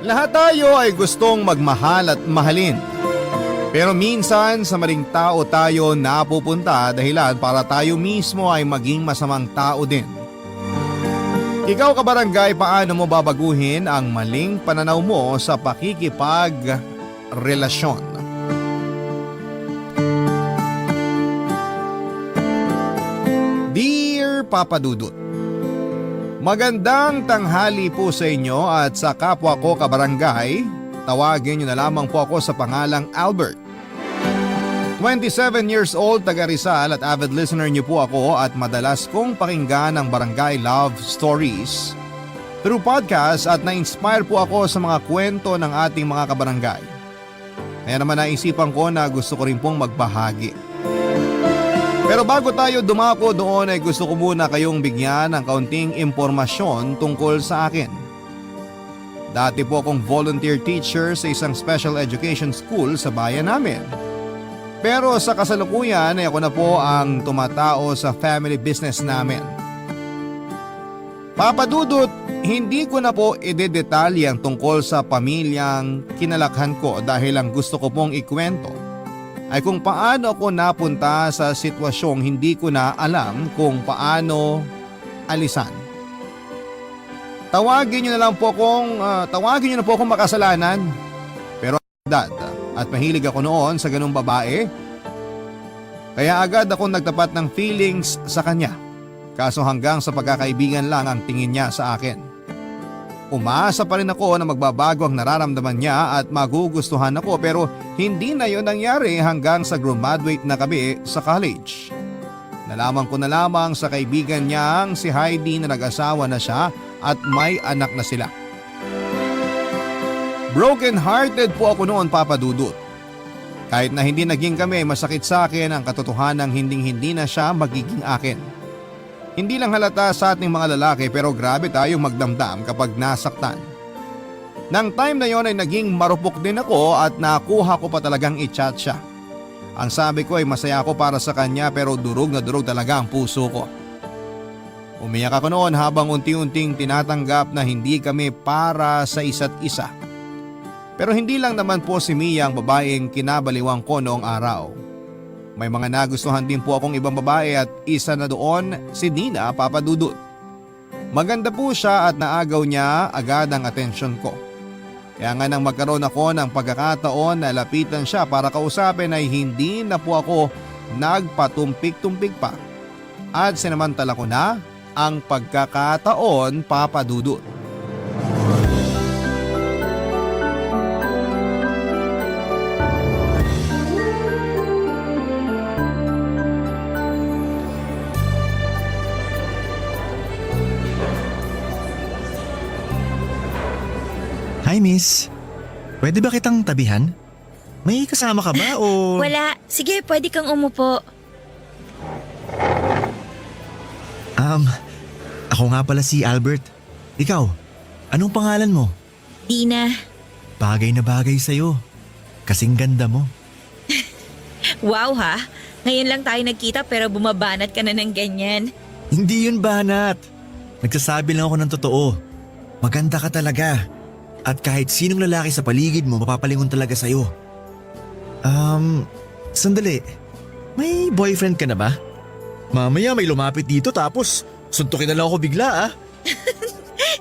Lahat tayo ay gustong magmahal at mahalin. Pero minsan sa maling tao tayo napupunta dahilan para tayo mismo ay maging masamang tao din. Ikaw kabarangay, paano mo babaguhin ang maling pananaw mo sa pakikipagrelasyon? Dear Papa Dudut, magandang tanghali po sa inyo at sa kapwa ko kabarangay. Tawagin niyo na lamang po ako sa pangalang Albert. 27 years old, taga Rizal at avid listener niyo po ako at madalas kong pakinggan ang Barangay Love Stories through podcast at na-inspire po ako sa mga kwento ng ating mga kabarangay. Kaya naman naisipan ko na gusto ko rin pong magbahagi. Pero bago tayo dumako doon ay gusto ko muna kayong bigyan ng kaunting impormasyon tungkol sa akin. Dati po akong volunteer teacher sa isang special education school sa bayan namin. Pero sa kasalukuyan ay ako na po ang tumatao sa family business namin. Papa Dudut, hindi ko na po idedetalye ang tungkol sa pamilyang kinalakhan ko dahil ang gusto ko pong ikwento ay kung paano ako napunta sa sitwasyong hindi ko na alam kung paano alisan. Tawagin niyo na po akong makasalanan. Pero dad, at mahilig ako noon sa ganung babae. Kaya agad akong nagtapat ng feelings sa kanya. Kaso hanggang sa pagkakaibigan lang ang tingin niya sa akin. Umaasa pa rin ako na magbabago ang nararamdaman niya at magugustuhan ako, pero hindi na yon nangyari hanggang sa graduate na kami sa college. Nalaman ko na lamang sa kaibigan niyang si Heidi na nag-asawa na siya at may anak na sila. Broken hearted po ako noon, Papa Dudut. Kahit na hindi naging kami, masakit sa akin ang katotohanan hindi na siya magiging akin. Hindi lang halata sa ating mga lalaki pero grabe tayong magdamdam kapag nasaktan. Nang time na yon ay naging marupok din ako at nakuha ko pa talagang i-chat siya. Ang sabi ko ay masaya ako para sa kanya pero durog na durog talaga ang puso ko. Umiyak ako noon habang unti-unting tinatanggap na hindi kami para sa isa't isa. Pero hindi lang naman po si Mia ang babaeng kinabaliwang ko noong araw. May mga nagustuhan din po akong ibang babae at isa na doon si Nina, Papa Dudut. Maganda po siya at naagaw niya agad ang atensyon ko. Kaya nga nang magkaroon ako ng pagkakataon na lapitan siya para kausapin ay hindi na po ako nagpatumpik-tumpik pa. At sinamantala ko na ang pagkakataon, Papa Dudut. Hi miss, pwede ba kitang tabihan? May kasama ka ba o… Wala. Sige, pwede kang umupo. Ako nga pala si Albert. Ikaw, anong pangalan mo? Dina. Bagay na bagay sa'yo. Kasing ganda mo. Wow ha? Ngayon lang tayo nagkita pero bumabanat ka na ng ganyan. Hindi yun banat. Nagsasabi lang ako ng totoo. Maganda ka talaga. At kahit sinong lalaki sa paligid mo mapapalingon talaga sa'yo. Sandali. May boyfriend ka na ba? Mamaya may lumapit dito tapos suntukin na lang ako bigla ah.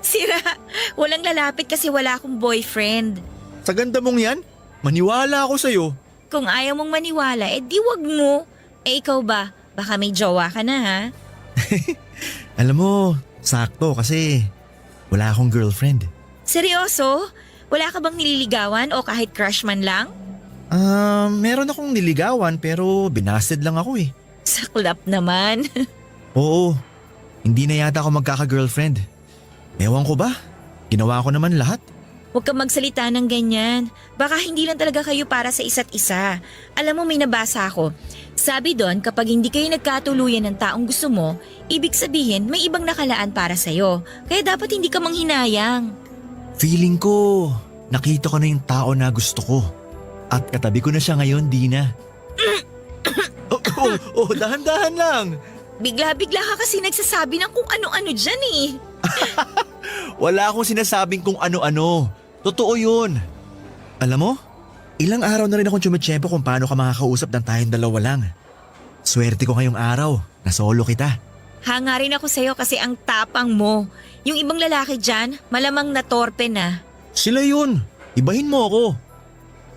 Sira, walang lalapit kasi wala akong boyfriend. Sa ganda mong yan, maniwala ako sa'yo. Kung ayaw mong maniwala, di wag mo. Ikaw ba? Baka may jowa ka na ha? Alam mo, sakto kasi wala akong girlfriend. Seryoso? Wala ka bang nililigawan o kahit crush man lang? Meron akong niligawan pero binasted lang ako eh. Saklap naman. Oo, hindi na yata ako magkaka-girlfriend. Ewan ko ba? Ginawa ko naman lahat. Huwag kang magsalita ng ganyan. Baka hindi lang talaga kayo para sa isa't isa. Alam mo, may nabasa ako. Sabi doon, kapag hindi kayo nagkatuluyan ng taong gusto mo, ibig sabihin may ibang nakalaan para sa'yo. Kaya dapat hindi ka manghinayang. Feeling ko, nakita ko na yung tao na gusto ko. At katabi ko na siya ngayon, Dina. Dahan-dahan lang. Bigla-bigla ka kasi nagsasabi ng kung ano-ano dyan eh. Wala akong sinasabing kung ano-ano. Totoo yun. Alam mo, ilang araw na rin akong tsumitsyempo kung paano ka makakausap ng tayong dalawa lang. Swerte ko ngayong araw na solo kita. Hanga rin ako sa'yo kasi ang tapang mo. Yung ibang lalaki dyan, malamang natorpe na. Sila yun. Ibahin mo ako.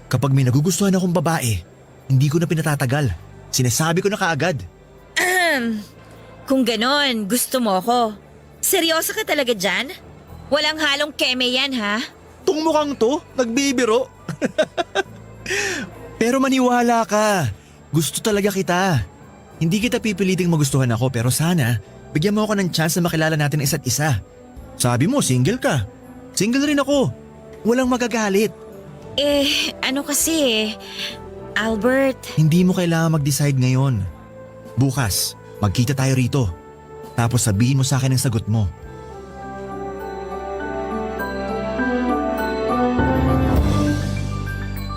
Kapag may nagugustuhan akong babae, hindi ko na pinatatagal. Sinasabi ko na kaagad. Kung ganon, gusto mo ko. Seryoso ka talaga dyan? Walang halong keme yan, ha? Tung mukhang to, nagbibiro. Pero maniwala ka. Gusto talaga kita. Hindi kita pipiliting magustuhan ako pero sana bigyan mo ako ng chance na makilala natin isa't isa. Sabi mo, single ka. Single rin ako. Walang magagalit. Ano kasi Albert, Hindi mo kailangan mag-decide ngayon. Bukas, magkita tayo rito. Tapos sabihin mo sa akin ang sagot mo.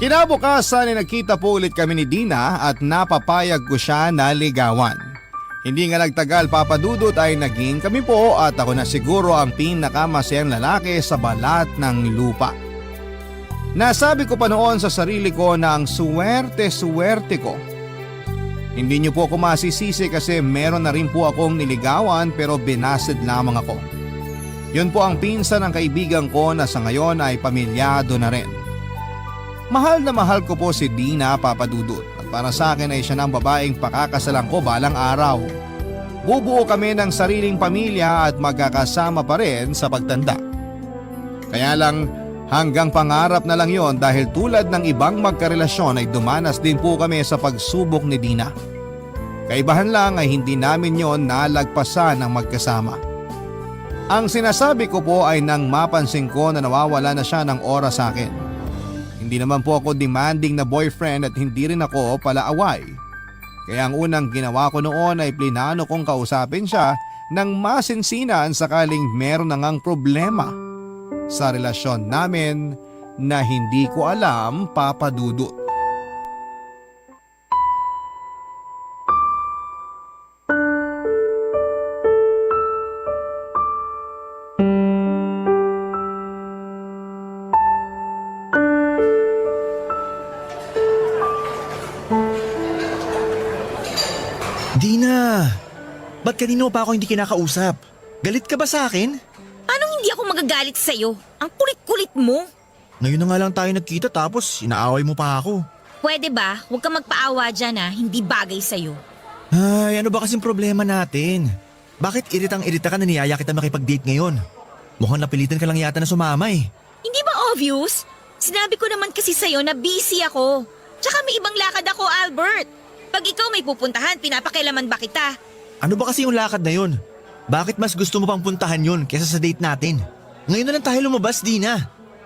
Kinabukasan ay nagkita po ulit kami ni Dina at napapayag ko siya na ligawan. Hindi nga nagtagal Papa Dudut ay naging kami po at ako na siguro ang pinakamasayang lalaki sa balat ng lupa. Nasabi ko pa noon sa sarili ko na ang suwerte-suwerte ko. Hindi niyo po ako masisisi kasi meron na rin po akong niligawan pero binasid lamang ako. Yun po ang pinsan ng kaibigan ko na sa ngayon ay pamilyado na rin. Mahal na mahal ko po si Dina, Papa Dudut, at para sa akin ay siya ng babaeng pakakasalan ko balang araw. Bubuo kami ng sariling pamilya at magkakasama pa rin sa pagtanda. Kaya lang hanggang pangarap na lang yon dahil tulad ng ibang magkarelasyon ay dumanas din po kami sa pagsubok ni Dina. Kaibahan lang ay hindi namin yon nalagpasan ng magkasama. Ang sinasabi ko po ay nang mapansin ko na nawawala na siya ng oras sa akin. Hindi naman po ako demanding na boyfriend at hindi rin ako palaaway. Kaya ang unang ginawa ko noon ay plinano kong kausapin siya ng masinsinan sakaling meron na ngang problema sa relasyon namin na hindi ko alam, Papa Dudut. Dina, ba't kanino pa ako hindi kinakausap? Galit ka ba sa akin? anong hindi ako magagalit sa'yo? Ang kulit-kulit mo. Ngayon na nga lang tayo nagkita tapos inaaway mo pa ako. Pwede ba? Huwag kang magpaawa dyan, ha? Hindi bagay sa'yo. Ay, ano ba kasing problema natin? Bakit iritang-irita ka na niyaya kita makipag-date ngayon? Mukhang napilitan ka lang yata na sumama eh. Hindi ba obvious? Sinabi ko naman kasi sa'yo na busy ako. Tsaka may ibang lakad ako, Albert. Pag ikaw may pupuntahan, pinapakailaman ba kita? Ano ba kasi yung lakad na yun? Bakit mas gusto mo pang puntahan yun kesa sa date natin? Ngayon na lang tayo lumabas, Dina.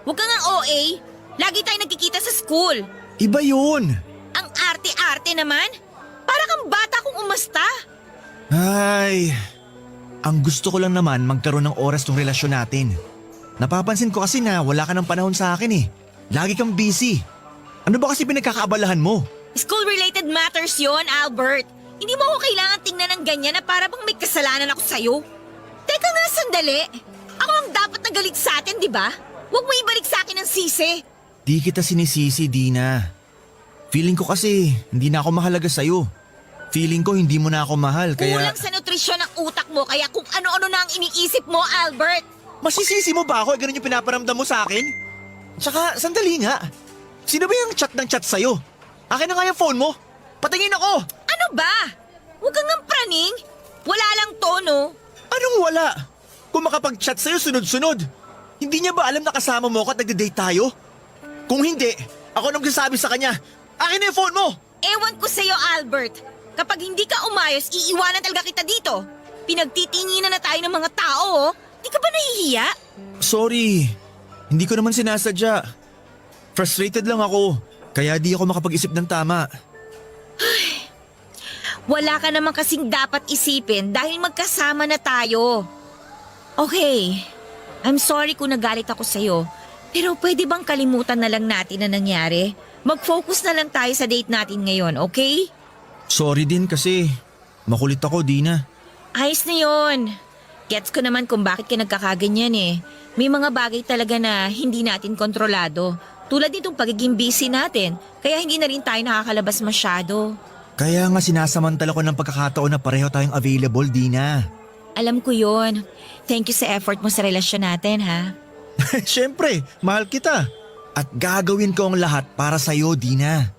Huwag kang ang OA. Lagi tayo nagkikita sa school. Iba yun. Ang arte-arte naman. Para kang bata kung umasta. Ay, ang gusto ko lang naman magkaroon ng oras ng relasyon natin. Napapansin ko kasi na wala ka ng panahon sa akin eh. Lagi kang busy. Ano ba kasi pinagkakaabalahan mo? School-related matters yon, Albert. Hindi mo ako kailangan tingnan ng ganyan na para bang may kasalanan ako sa'yo. Teka nga sandali. Ako ang dapat na galit sa atin, di ba? Huwag mo ibalik sa akin ang sisi. Di kita sinisisi, Dina. Feeling ko kasi hindi na ako mahalaga sa'yo. Feeling ko hindi mo na ako mahal kaya... Kulang sa nutrisyon ng utak mo kaya kung ano-ano na ang iniisip mo, Albert. Masisisi mo ba ako? Ganun yung pinaparamdam mo sa akin? Tsaka, sandali nga. Sino ba yung chat ng chat sa'yo? Akin na nga yung phone mo. Patingin ako. Ano ba? Huwag kang ang praning. Wala lang tono. Anong wala? Kung makapag-chat sa'yo sunod-sunod. Hindi niya ba alam na kasama mo ako at nagde-date tayo? Kung hindi, ako nang magsasabi sa kanya. Akin na yung phone mo. Ewan ko sa'yo, Albert. Kapag hindi ka umayos, iiwanan talaga kita dito. Pinagtitinginan na tayo ng mga tao, oh. Di ka ba nahihiya? Sorry. Hindi ko naman sinasadya. Frustrated lang ako. Kaya di ako makapag-isip ng tama. Wala ka naman kasing dapat isipin dahil magkasama na tayo. Okay, I'm sorry kung nagalit ako sa'yo. Pero pwede bang kalimutan na lang natin na nangyari? Mag-focus na lang tayo sa date natin ngayon, okay? Sorry din kasi makulit ako, Dina. Ayos na yun. Gets ko naman kung bakit ka nagkakaganyan eh. May mga bagay talaga na hindi natin kontrolado. Tulad nitong pagiging busy natin, kaya hindi na rin tayo nakakalabas masyado. Kaya nga sinasamantala ko ng pagkakataon na pareho tayong available, Dina. Alam ko yon. Thank you sa effort mo sa relasyon natin, ha? Siyempre, mahal kita. At gagawin ko ang lahat para sa'yo, Dina.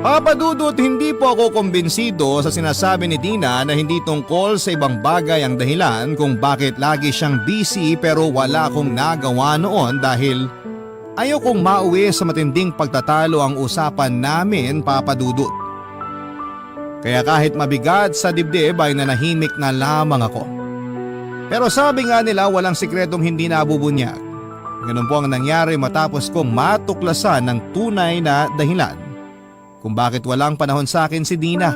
Papa Dudut, hindi po ako kumbinsido sa sinasabi ni Dina na hindi tungkol sa ibang bagay ang dahilan kung bakit lagi siyang busy pero wala akong nagawa noon dahil ayaw kong mauwi sa matinding pagtatalo ang usapan namin, Papa Dudut. Kaya kahit mabigat sa dibdib ay nanahimik na lamang ako. Pero sabi nga nila walang sikretong hindi nabubunyag. Ganun po ang nangyari matapos kong matuklasan ng tunay na dahilan kung bakit walang panahon sa akin si Dina.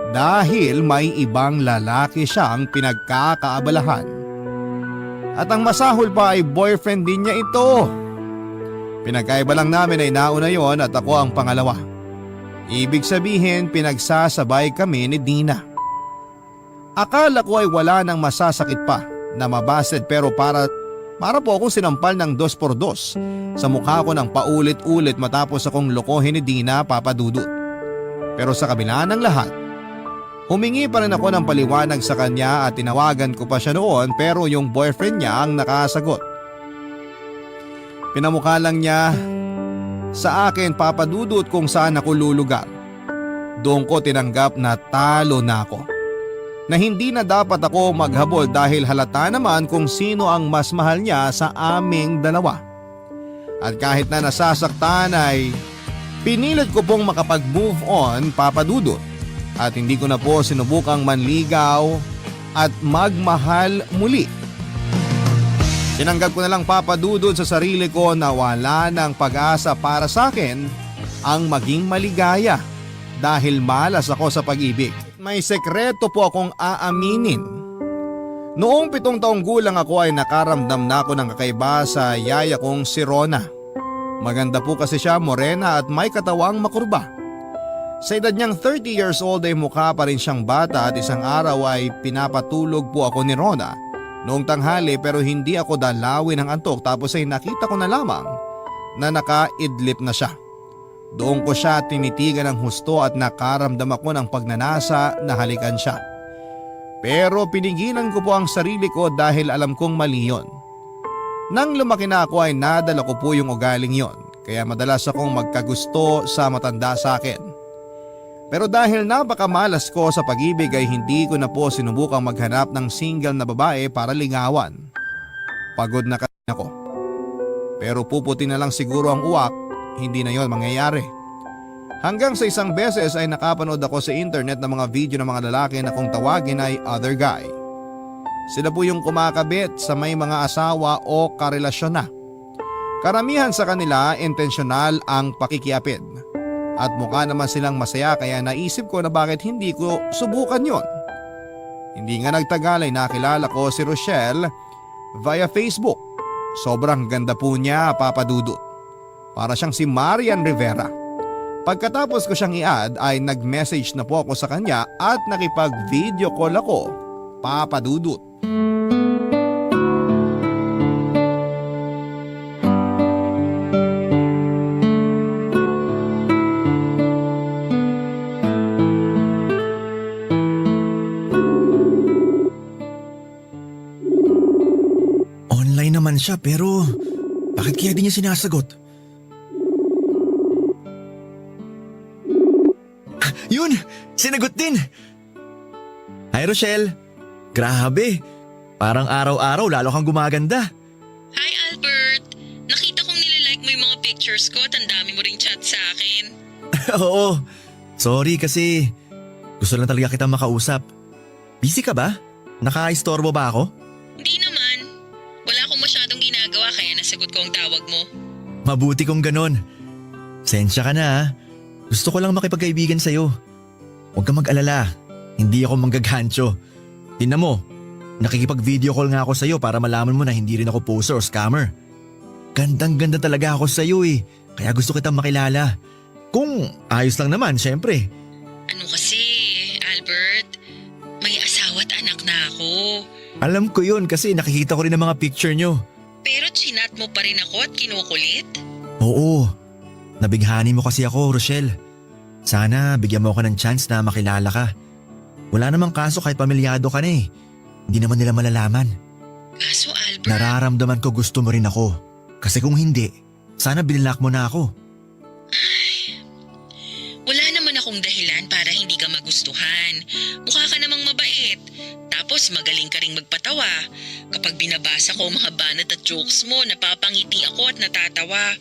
Dahil may ibang lalaki siyang pinagkakaabalahan. At ang masahol pa ay boyfriend din niya ito. Pinagkaiba lang namin ay nauna yon at ako ang pangalawa. Ibig sabihin pinagsasabay kami ni Dina. Akala ko ay wala nang masasakit pa na mabasted pero para po akong sinampal ng 2x2 sa mukha ko ng paulit-ulit matapos akong lokohin ni Dina, Papa Dudut. Pero sa kabila ng lahat, humingi pa rin ako ng paliwanag sa kanya at tinawagan ko pa siya noon pero yung boyfriend niya ang nakasagot. Pinamukha lang niya sa akin, Papa Dudut, kung saan ako lulugar. Doon ko tinanggap na talo na ako. Na hindi na dapat ako maghabol dahil halata naman kung sino ang mas mahal niya sa aming dalawa. At kahit na nasasaktan ay pinilit ko pong makapag-move on, Papa Dudut. At hindi ko na po sinubukang manligaw at magmahal muli. Tinanggap ko na lang, Papa Dudut, sa sarili ko na wala ng pag-asa para sa akin ang maging maligaya dahil malas ako sa pag-ibig. May sekreto po akong aaminin. Noong 7 taong gulang ako ay nakaramdam na ako ng kakaiba sa yaya kong si Rona. Maganda po kasi siya, morena at may katawang makurba. Sa edad niyang 30 years old ay mukha pa rin siyang bata at isang araw ay pinapatulog po ako ni Rona noong tanghali pero hindi ako dalawin ng antok tapos ay nakita ko na lamang na nakaidlip na siya. Doon ko siya tinitigan ng husto at nakaramdam ako ng pagnanasa na halikan siya. Pero pinigilan ko po ang sarili ko dahil alam kong mali yun. Nang lumaki na ako ay nadala ko po yung ugaling yon, kaya madalas akong magkagusto sa matanda sa akin. Pero dahil napakamalas ko sa pag-ibig ay hindi ko na po sinubukang maghanap ng single na babae para lingawan. Pagod na kasi ako. Pero puputi na lang siguro ang uwak, hindi na yon mangyayari. Hanggang sa isang beses ay nakapanood ako sa internet ng mga video ng mga lalaki na kung tawagin ay other guy. Sila po yung kumakabit sa may mga asawa o karelasyon na. Karamihan sa kanila intensyonal ang pakikiapid. At mukha naman silang masaya kaya naisip ko na bakit hindi ko subukan yon. Hindi nga nagtagal ay nakilala ko si Rochelle via Facebook. Sobrang ganda po niya, Papa Dudut. Para siyang si Marian Rivera. Pagkatapos ko siyang i-add ay nag-message na po ako sa kanya at nakipag-video call ako, Papa Dudut. Online naman siya pero bakit kaya di niya sinasagot? Yun! Sinagot din! Hi Rochelle! Grabe! Parang araw-araw lalo kang gumaganda. Hi Albert! Nakita kong nililike mo yung mga pictures ko at ang dami mo ring chat sa akin. Oo. Sorry kasi gusto lang talaga kita makausap. Busy ka ba? Nakaistorbo ba ako? Hindi naman. Wala akong masyadong ginagawa kaya nasagot ko ang tawag mo. Mabuti kung ganon. Sensya ka na ha. Gusto ko lang makipagkaibigan sa'yo. Huwag kang mag-alala. Hindi ako manggaghancho. Tingnan mo, nakikipag-video call nga ako sa'yo para malaman mo na hindi rin ako poser o scammer. Gandang-ganda talaga ako sa'yo eh. Kaya gusto kitang makilala. Kung ayos lang naman, syempre. Ano kasi, Albert? May asawa at anak na ako. Alam ko yun kasi nakikita ko rin ang mga picture nyo. Pero chinat mo pa rin ako at kinukulit? Oo. Nabighani mo kasi ako, Rochelle. Sana bigyan mo ako ng chance na makilala ka. Wala namang kaso kahit pamilyado ka na eh. Hindi naman nila malalaman. Kaso Albert… Nararamdaman ko gusto mo rin ako. Kasi kung hindi, sana binilak mo na ako. Wala naman akong dahilan para hindi ka magustuhan. Mukha ka namang mabait. Tapos magaling ka ring magpatawa. Kapag binabasa ko ang mga banat at jokes mo, napapangiti ako at natatawa.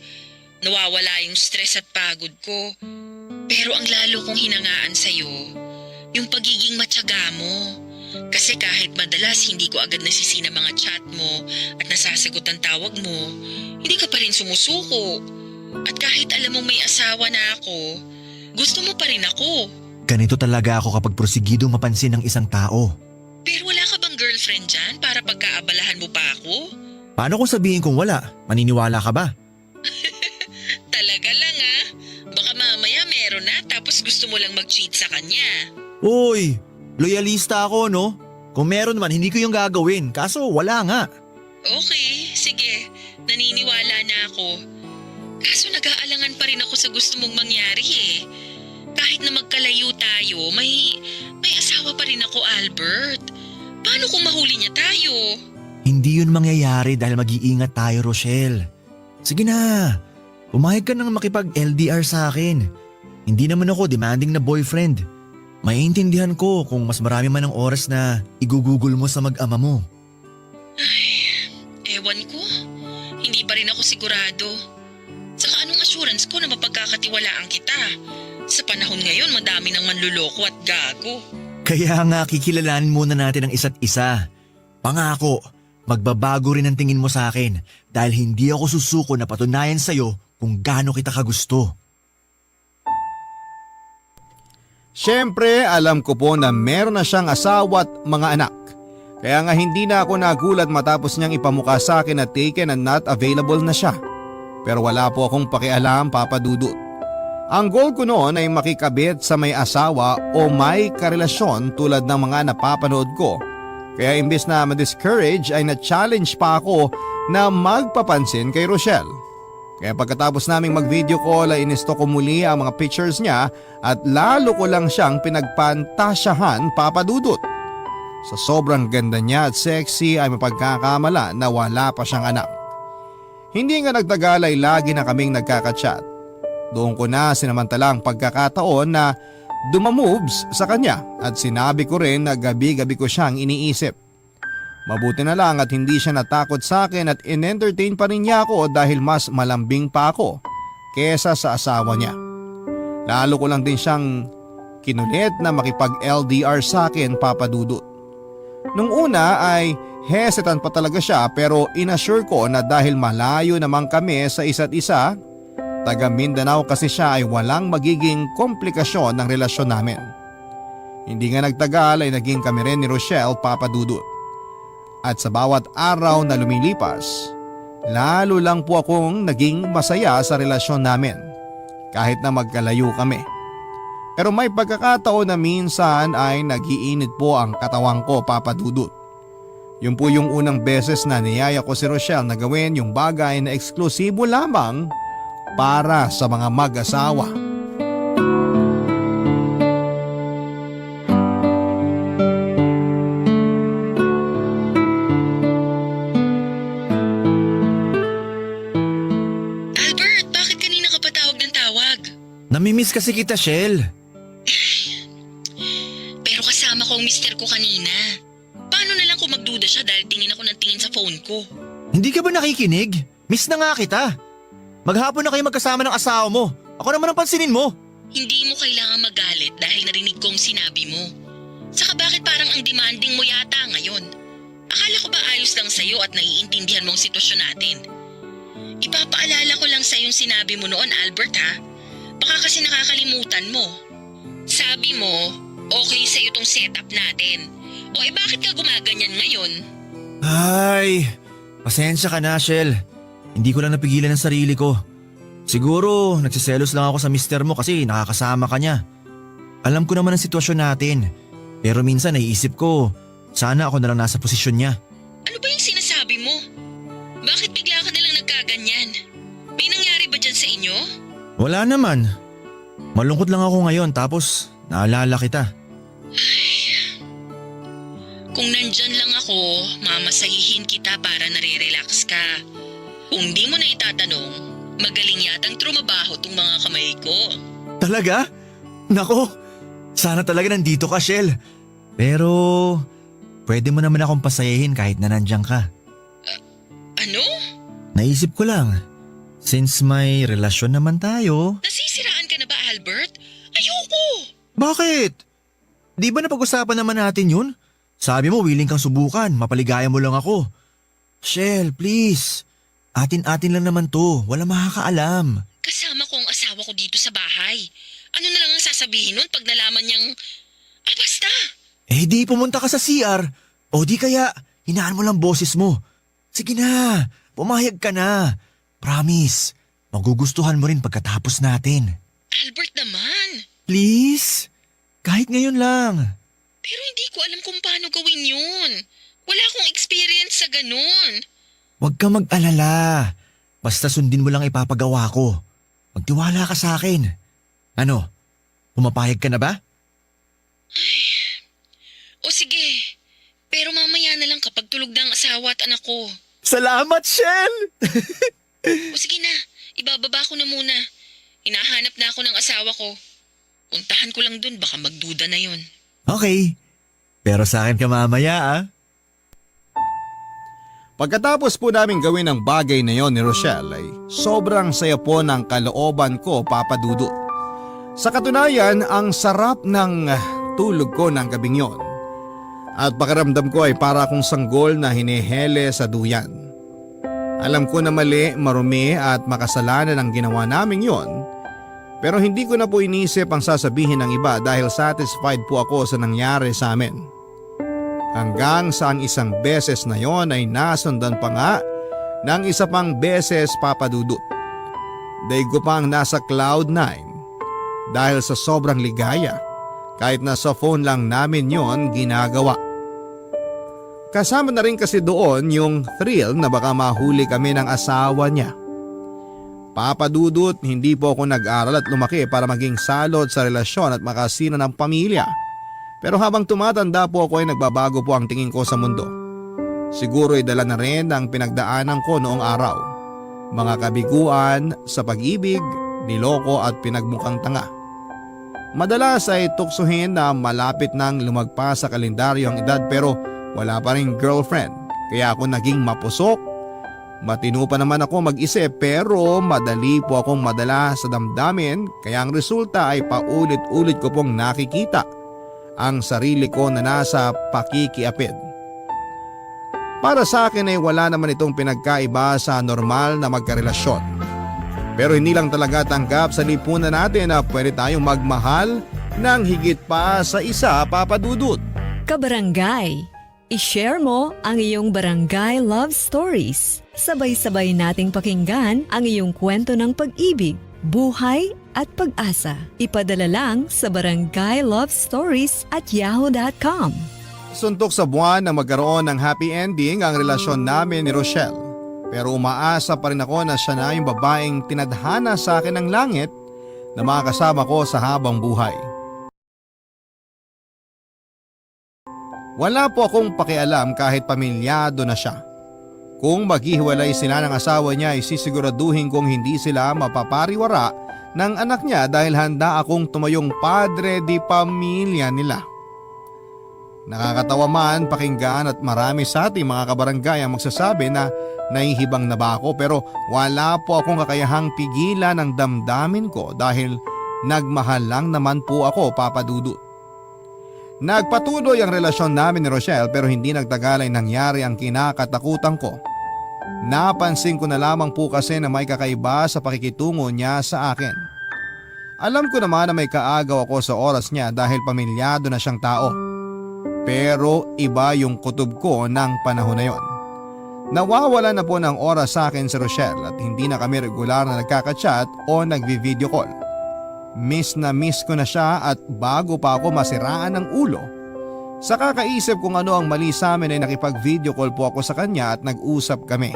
Nawawala yung stress at pagod ko. Pero ang lalo kong hinangaan sa'yo, yung pagiging matyaga mo. Kasi kahit madalas hindi ko agad nasisina mga chat mo at nasasagot ang tawag mo, hindi ka pa rin sumusuko. At kahit alam mong may asawa na ako, gusto mo pa rin ako. Ganito talaga ako kapag prosigidong mapansin ng isang tao. Pero wala ka bang girlfriend dyan para pagkaabalahan mo pa ako? Paano kung sabihin kong wala? Maniniwala ka ba? Talaga lang ah. Baka mamaya meron na tapos gusto mo lang mag-cheat sa kanya. Uy, loyalista ako no? Kung meron man, hindi ko yung gagawin. Kaso wala nga. Okay, sige. Naniniwala na ako. Kaso nag-aalangan pa rin ako sa gusto mong mangyari eh. Kahit na magkalayo tayo, may asawa pa rin ako, Albert. Paano kung mahuli niya tayo? Hindi yun mangyayari dahil mag-iingat tayo, Rochelle. Sige na, pumayag ka nang makipag-LDR sa akin. Hindi naman ako demanding na boyfriend. Maiintindihan ko kung mas marami man ang oras na igugugol mo sa mag-ama mo. Ewan ko. Hindi pa rin ako sigurado. Saka anong assurance ko na mapagkakatiwalaan kita? Sa panahon ngayon, madami ng manluloko at gago. Kaya nga kikilalanin muna natin ang isa't isa. Pangako, magbabago rin ang tingin mo sa akin dahil hindi ako susuko na patunayan sa'yo kung gaano kita kagusto. Siyempre, alam ko po na meron na siyang asawa at mga anak. Kaya nga hindi na ako nagulat matapos niyang ipamukha sa akin na taken and not available na siya. Pero wala po akong pakialam, Papa Dudut. Ang goal ko noon ay makikabit sa may asawa o may karelasyon tulad ng mga napapanood ko. Kaya imbes na ma-discourage ay na-challenge pa ako na magpapansin kay Rochelle. Kaya pagkatapos naming mag-video call ay inisto ko muli ang mga pictures niya at lalo ko lang siyang pinagpantasyahan, Papa Dudut. Sa sobrang ganda niya at sexy ay mapagkakamala na wala pa siyang anak. Hindi nga nagtagal ay lagi na kaming nagkaka-chat. Doon ko na sinamantalang pagkakataon na dumamoves sa kanya at sinabi ko rin na gabi-gabi ko siyang iniisip. Mabuti na lang at hindi siya natakot sa akin at in-entertain pa rin niya ako dahil mas malambing pa ako kesa sa asawa niya. Lalo ko lang din siyang kinulit na makipag-LDR sa akin, Papa Dudut. Nung una ay hesitant pa talaga siya pero inassure ko na dahil malayo naman kami sa isa't isa, taga Mindanao kasi siya ay walang magiging komplikasyon ng relasyon namin. Hindi nga nagtagal ay naging kami rin ni Rochelle, Papa Dudut. At sa bawat araw na lumilipas, lalo lang po akong naging masaya sa relasyon namin kahit na magkalayo kami. Pero may pagkakataon na minsan ay nagiinit po ang katawang ko, Papa Dudut. Yun po yung unang beses na niyaya ko si Rochelle na gawin yung bagay na eksklusibo lamang para sa mga mag-asawa. Albert, bakit kanina ka pa tawag ng tawag? Namimiss kasi kita, Shell. Pero kasama ko ang mister ko kanina. Paano na lang kung magduda siya dahil tingin ako ng tingin sa phone ko? Hindi ka ba nakikinig? Miss na nga kita. Maghapon na kayo magkasama ng asawa mo. Ako naman ang pansinin mo. Hindi mo kailangan magalit dahil narinig ko ang sinabi mo. Saka bakit parang ang demanding mo yata ngayon? Akala ko ba ayos lang sa'yo at naiintindihan mo ang sitwasyon natin? Ipapaalala ko lang sa yung sinabi mo noon, Albert ha? Baka kasi nakakalimutan mo. Sabi mo, okay sa'yo tong setup natin. O bakit ka gumaganyan ngayon? Ay, pasensya ka na, Shell. Hindi ko lang napigilan ang sarili ko. Siguro, nagsiselos lang ako sa mister mo kasi nakakasama ka niya. Alam ko naman ang sitwasyon natin. Pero minsan naiisip ko, sana ako na lang nasa posisyon niya. Ano ba yung sinasabi mo? Bakit bigla ka nalang nagkaganyan? May nangyari ba dyan sa inyo? Wala naman. Malungkot lang ako ngayon tapos naalala kita. Kung nandyan lang ako, mamasahihin kita para nare-relax ka. Kung di mo na itatanong, magaling yatang trumabaho tong mga kamay ko. Talaga? Nako, sana talaga nandito ka, Shell. Pero, pwede mo naman akong pasayahin kahit na nandiyan ka. Ano? Naisip ko lang, since may relasyon naman tayo. Nasisiraan ka na ba, Albert? Ayoko! Bakit? Di ba napag-usapan naman natin yun? Sabi mo willing kang subukan, mapaligaya mo lang ako. Shell, please. Atin-atin lang naman to, wala makakaalam. Kasama ko ang asawa ko dito sa bahay. Ano na lang ang sasabihin nun pag nalaman niyang… basta! Eh di pumunta ka sa CR. O di kaya, hinaan mo lang boses mo. Sige na, pumayag ka na. Promise, magugustuhan mo rin pagkatapos natin. Albert naman! Please, kahit ngayon lang. Pero hindi ko alam kung paano gawin yun. Wala akong experience sa ganun. Huwag ka mag-alala. Basta sundin mo lang ipapagawa ko. Magtiwala ka sa akin. Ano, pumapayag ka na ba? O sige, pero mamaya na lang kapag tulog na ang asawa at anak ko. Salamat, Shell! O sige na, ibababa ko na muna. Hinahanap na ako ng asawa ko. Puntahan ko lang dun, baka magduda na yon. Okay, pero sa akin ka mamaya ah. Pagkatapos po namin gawin ang bagay na yon ni Rochelle ay sobrang saya po ng kalooban ko, Papa Dudut. Sa katunayan, ang sarap ng tulog ko ng gabing yon. At pakiramdam ko ay para akong sanggol na hinihele sa duyan. Alam ko na mali, marumi at makasalanan ang ginawa naming yon. Pero hindi ko na po inisip ang sasabihin ng iba dahil satisfied po ako sa nangyari sa amin. Hanggang sa ang isang beses na yon ay nasundan pa nga ng isa pang beses, Papa Dudut. Daig ko pang nasa cloud 9 dahil sa sobrang ligaya kahit na sa phone lang namin yon ginagawa. Kasama na rin kasi doon yung thrill na baka mahuli kami ng asawa niya. Papa Dudut, hindi po ako nag-aral at lumaki para maging salot sa relasyon at makasina ng pamilya. Pero habang tumatanda po ako ay nagbabago po ang tingin ko sa mundo. Siguro ay dala na rin ang pinagdaanan ko noong araw. Mga kabiguan sa pag-ibig, niloko at pinagmukhang tanga. Madalas ay tuksuhin na malapit nang lumagpas sa kalendaryo ang edad pero wala pa rin girlfriend. Kaya ako naging mapusok. Matino pa naman ako mag-isip pero madali po akong madala sa damdamin kaya ang resulta ay paulit-ulit ko pong nakikita ang sarili ko na nasa pakikiapid. Para sa akin ay wala naman itong pinagkaiba sa normal na magkarelasyon. Pero hindi lang talaga tanggap sa lipunan natin na pwede tayong magmahal ng higit pa sa isa, Papa Dudut. Kabarangay, i-share mo ang iyong barangay love stories. Sabay-sabay nating pakinggan ang iyong kwento ng pag-ibig, buhay at pag-asa. Ipadala lang sa barangaylovestories@yahoo.com. Suntok sa buwan na magkaroon ng happy ending ang relasyon namin ni Rochelle. Pero umaasa pa rin ako na siya na yung babaeng tinadhana sa akin ng langit na makakasama ko sa habang buhay. Wala po akong pakialam kahit pamilyado na siya. Kung maghihiwalay sila ng asawa niya ay sisiguraduhin kong hindi sila mapapariwara ng anak niya dahil handa akong tumayong padre di pamilya nila. Nakakatawa man pakinggan at marami sa ating mga kabarangay ang magsasabi na nahihibang na ba ako pero wala po akong kakayahang pigilan ang damdamin ko dahil nagmahal lang naman po ako, Papa Dudut. Nagpatuloy ang relasyon namin ni Rochelle pero hindi nagtagal ay nangyari ang kinakatakutan ko. Napansin ko na lamang po kasi na may kakaiba sa pakikitungo niya sa akin. Alam ko naman na may kaagaw ako sa oras niya dahil pamilyado na siyang tao. Pero iba yung kutob ko ng panahon na yon. Nawawala na po ng oras sa akin si Rochelle at hindi na kami regular na nagkaka-chat o nagvi-video call. Miss na miss ko na siya at bago pa ako masiraan ng ulo, sa kakaisip kung ano ang mali sa amin ay nakipag-video call po ako sa kanya at nag-usap kami.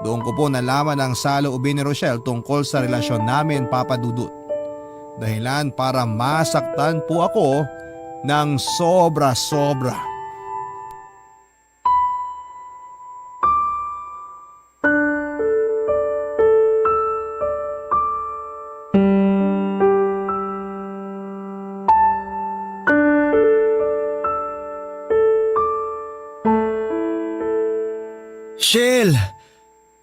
Doon ko po nalaman ang saloobin ni Rochelle tungkol sa relasyon namin, Papa Dudut. Dahilan para masaktan po ako ng sobra-sobra. Shell!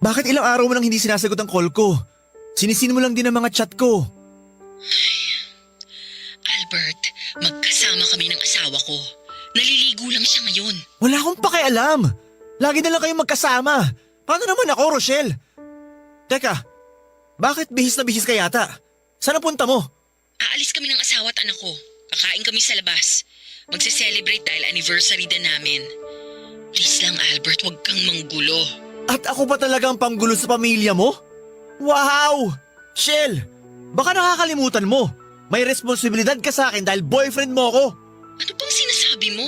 Bakit ilang araw mo nang hindi sinasagot ang call ko? Sinisin mo lang din ang mga chat ko. Albert, magkasama kami ng asawa ko. Naliligo lang siya ngayon. Wala akong pakialam. Lagi na lang kayong magkasama. Paano naman ako, Rochelle? Teka, bakit bihis na bihis ka yata? Saan ang punta mo? Aalis kami ng asawa at anak ko. Kakain kami sa labas. Magse-celebrate dahil anniversary din namin. Please lang, Albert, huwag kang manggulo. At ako ba talaga ang panggulo sa pamilya mo? Wow! Shell, baka nakakalimutan mo. May responsibilidad ka sa akin dahil boyfriend mo ako. Ano bang sinasabi mo?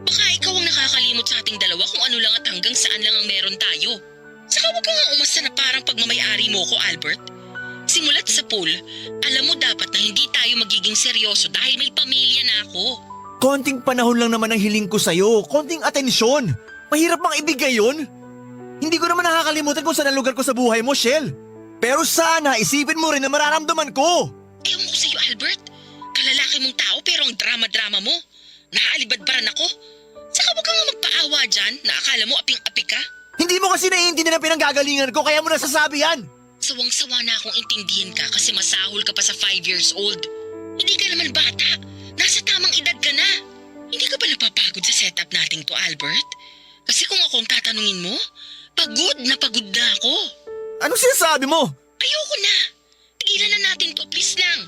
Baka ikaw ang nakakalimot sa ating dalawa kung ano lang at hanggang saan lang ang meron tayo. Saka huwag ka nga umasa na parang pagmamayari mo ko, Albert. Simulat sa pool, alam mo dapat na hindi tayo magiging seryoso dahil may pamilya na ako. Konting panahon lang naman ang hiling ko sa'yo. Konting atensyon. Mahirap mang ibigay yun. Hindi ko naman nakakalimutan kung saan ang lugar ko sa buhay mo, Shell. Pero sana isipin mo rin na mararamdaman ko. Ewan ko sa'yo, Albert. Kalalaki mong tao pero ang drama-drama mo. Naaalibadbaran ako. Saka huwag ka nga magpaawa dyan na akala mo aping-api ka. Hindi mo kasi naiintindihan ang pinanggagalingan ko kaya mo nasasabi yan. Sawang-sawa na akong intindihin ka kasi masahol ka pa sa 5 years old. Hindi ka naman bata. Nasa tamang edad ka na. Hindi ka ba napapagod sa setup nating to, Albert? Kasi kung ako ang tatanungin mo, pagod na ako. Anong sinasabi mo? Ayoko na. Tigilan na natin to, please lang.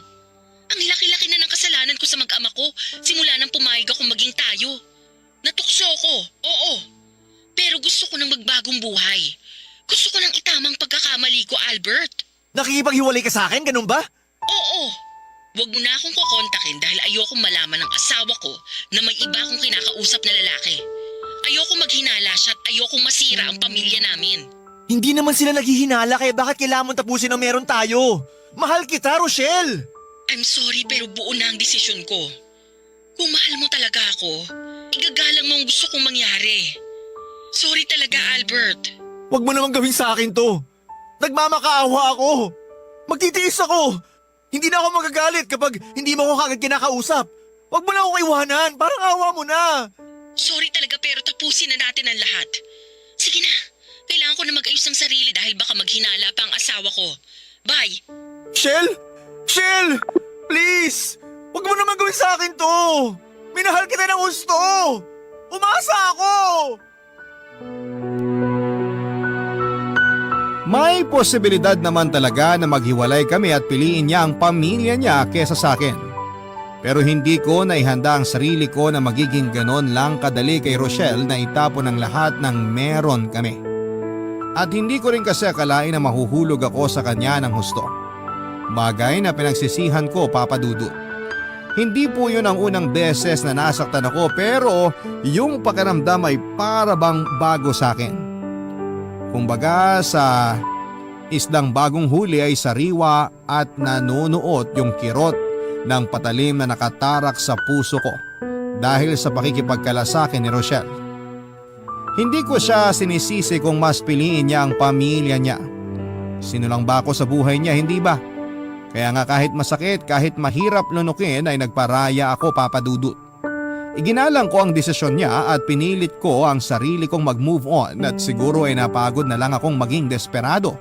Ang laki-laki na ng kasalanan ko sa mag-ama ko simula nang pumayag akong maging tayo. Natukso ko, oo. Pero gusto ko ng magbagong buhay. Gusto ko ng itamang pagkakamali ko, Albert. Nakikipaghiwalay ka sa akin, ganun ba? Oo. Huwag mo na akong kukontakin dahil ayokong malaman ng asawa ko na may iba akong kinakausap na lalaki. Ayokong maghinala siya at ayokong masira ang pamilya namin. Hindi naman sila naghihinala kaya bakit kailangan mong tapusin ang meron tayo? Mahal kita, Rochelle! I'm sorry pero buo na ang desisyon ko. Kung mahal mo talaga ako, igagalang mo ang gusto kong mangyari. Sorry talaga, Albert. Huwag mo naman gawin sa akin to. Nagmamakaawa ako. Magtitiis ako. Hindi na ako magagalit kapag hindi mo ako kagad kinakausap. Huwag mo na ako iwanan. Parang awa mo na. Sorry talaga pero tapusin na natin ang lahat. Sige na, kailangan ko na mag-ayos ng sarili dahil baka maghinala pa ang asawa ko. Bye! Shell? Shell! Please! Huwag mo naman gawin sa akin to. Minahal kita ng gusto. Umasa ako! May posibilidad naman talaga na maghiwalay kami at piliin niya ang pamilya niya kesa sa akin. Pero hindi ko naihanda ang sarili ko na magiging ganon lang kadali kay Rochelle na itapon ang lahat ng meron kami. At hindi ko rin kasi akalain na mahuhulog ako sa kanya ng husto. Bagay na pinagsisihan ko, Papa Dudut. Hindi po yun ang unang beses na nasaktan ako pero yung pakiramdam ay para bang bago sa akin. Kumbaga sa isdang bagong huli ay sariwa at nanunuot yung kirot ng patalim na nakatarak sa puso ko dahil sa pakikipagkalasakin ni Rochelle. Hindi ko siya sinisisi kung mas piliin niya ang pamilya niya. Sino lang ba ako sa buhay niya, hindi ba? Kaya nga kahit masakit, kahit mahirap lunukin ay nagparaya ako, Papa Dudut. Iginalang ko ang desisyon niya at pinilit ko ang sarili kong mag-move on at siguro ay napagod na lang akong maging desperado.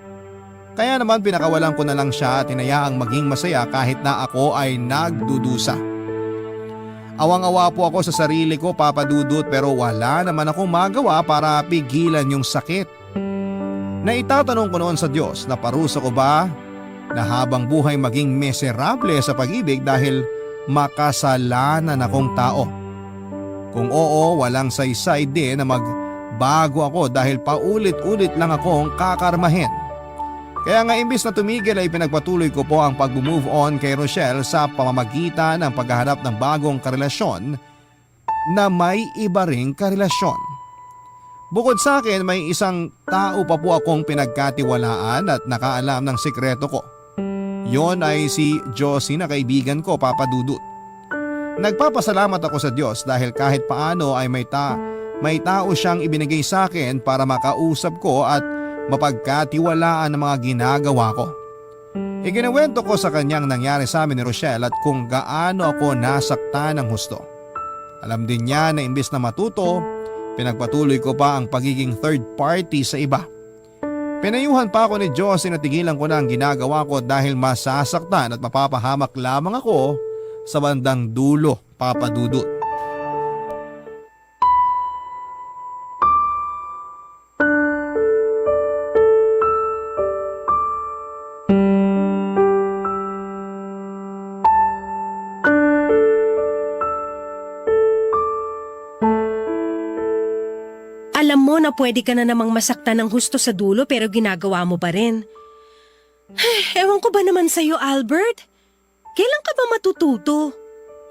Kaya naman pinakawalan ko na lang siya at hinayaang maging masaya kahit na ako ay nagdudusa. Awang-awa po ako sa sarili ko, Papa Dudut, pero wala naman akong magawa para pigilan yung sakit. Naitatanong ko noon sa Diyos na parusa ko ba na habang buhay maging miserable sa pag-ibig dahil makasalanan akong tao. Kung oo, walang saysay din na magbago ako dahil paulit-ulit lang akong kakarmahin. Kaya nga imbis na tumigil ay pinagpatuloy ko po ang pag-move on kay Rochelle sa pamamagitan ng paghahanap ng bagong karelasyon na may iba ring karelasyon. Bukod sa akin, may isang tao pa po akong pinagkatiwalaan at nakaalam ng sikreto ko. Yon ay si Josie na kaibigan ko, Papa Dudut. Nagpapasalamat ako sa Diyos dahil kahit paano ay may tao siyang ibinigay sa akin para makausap ko at mapagkatiwalaan ng mga ginagawa ko. Iginawento ko sa kanyang nangyari sa amin ni Rochelle at kung gaano ako nasaktan ng husto. Alam din niya na imbis na matuto, pinagpatuloy ko pa ang pagiging third party sa iba. Pinayuhan pa ako ni Josie na tigilan ko na ang ginagawa ko dahil masasaktan at mapapahamak lamang ako sa bandang dulo, Papa Dudut. Alam mo na pwede ka na namang masaktan ng husto sa dulo pero ginagawa mo pa rin. Ewan ko ba naman sa'yo, Albert? Kailan ka ba matututo?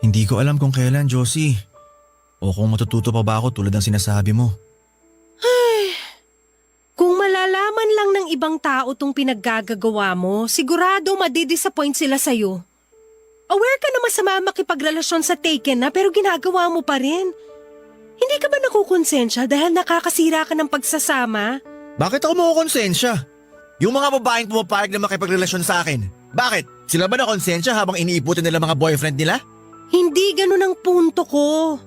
Hindi ko alam kung kailan, Josie. O kung matututo pa ba ako tulad ng sinasabi mo. Kung malalaman lang ng ibang tao tong pinaggagawa mo, sigurado madidisappoint sila sa'yo. Aware ka na masama makipagrelasyon sa taken na pero ginagawa mo pa rin. Hindi ka ba nakukonsensya dahil nakakasira ka ng pagsasama? Bakit ako makukonsensya? Yung mga babaeng pumapayag na makipagrelasyon sa akin. Bakit? Sila ba na konsensya habang iniiputin nila mga boyfriend nila? Hindi ganun ang punto ko.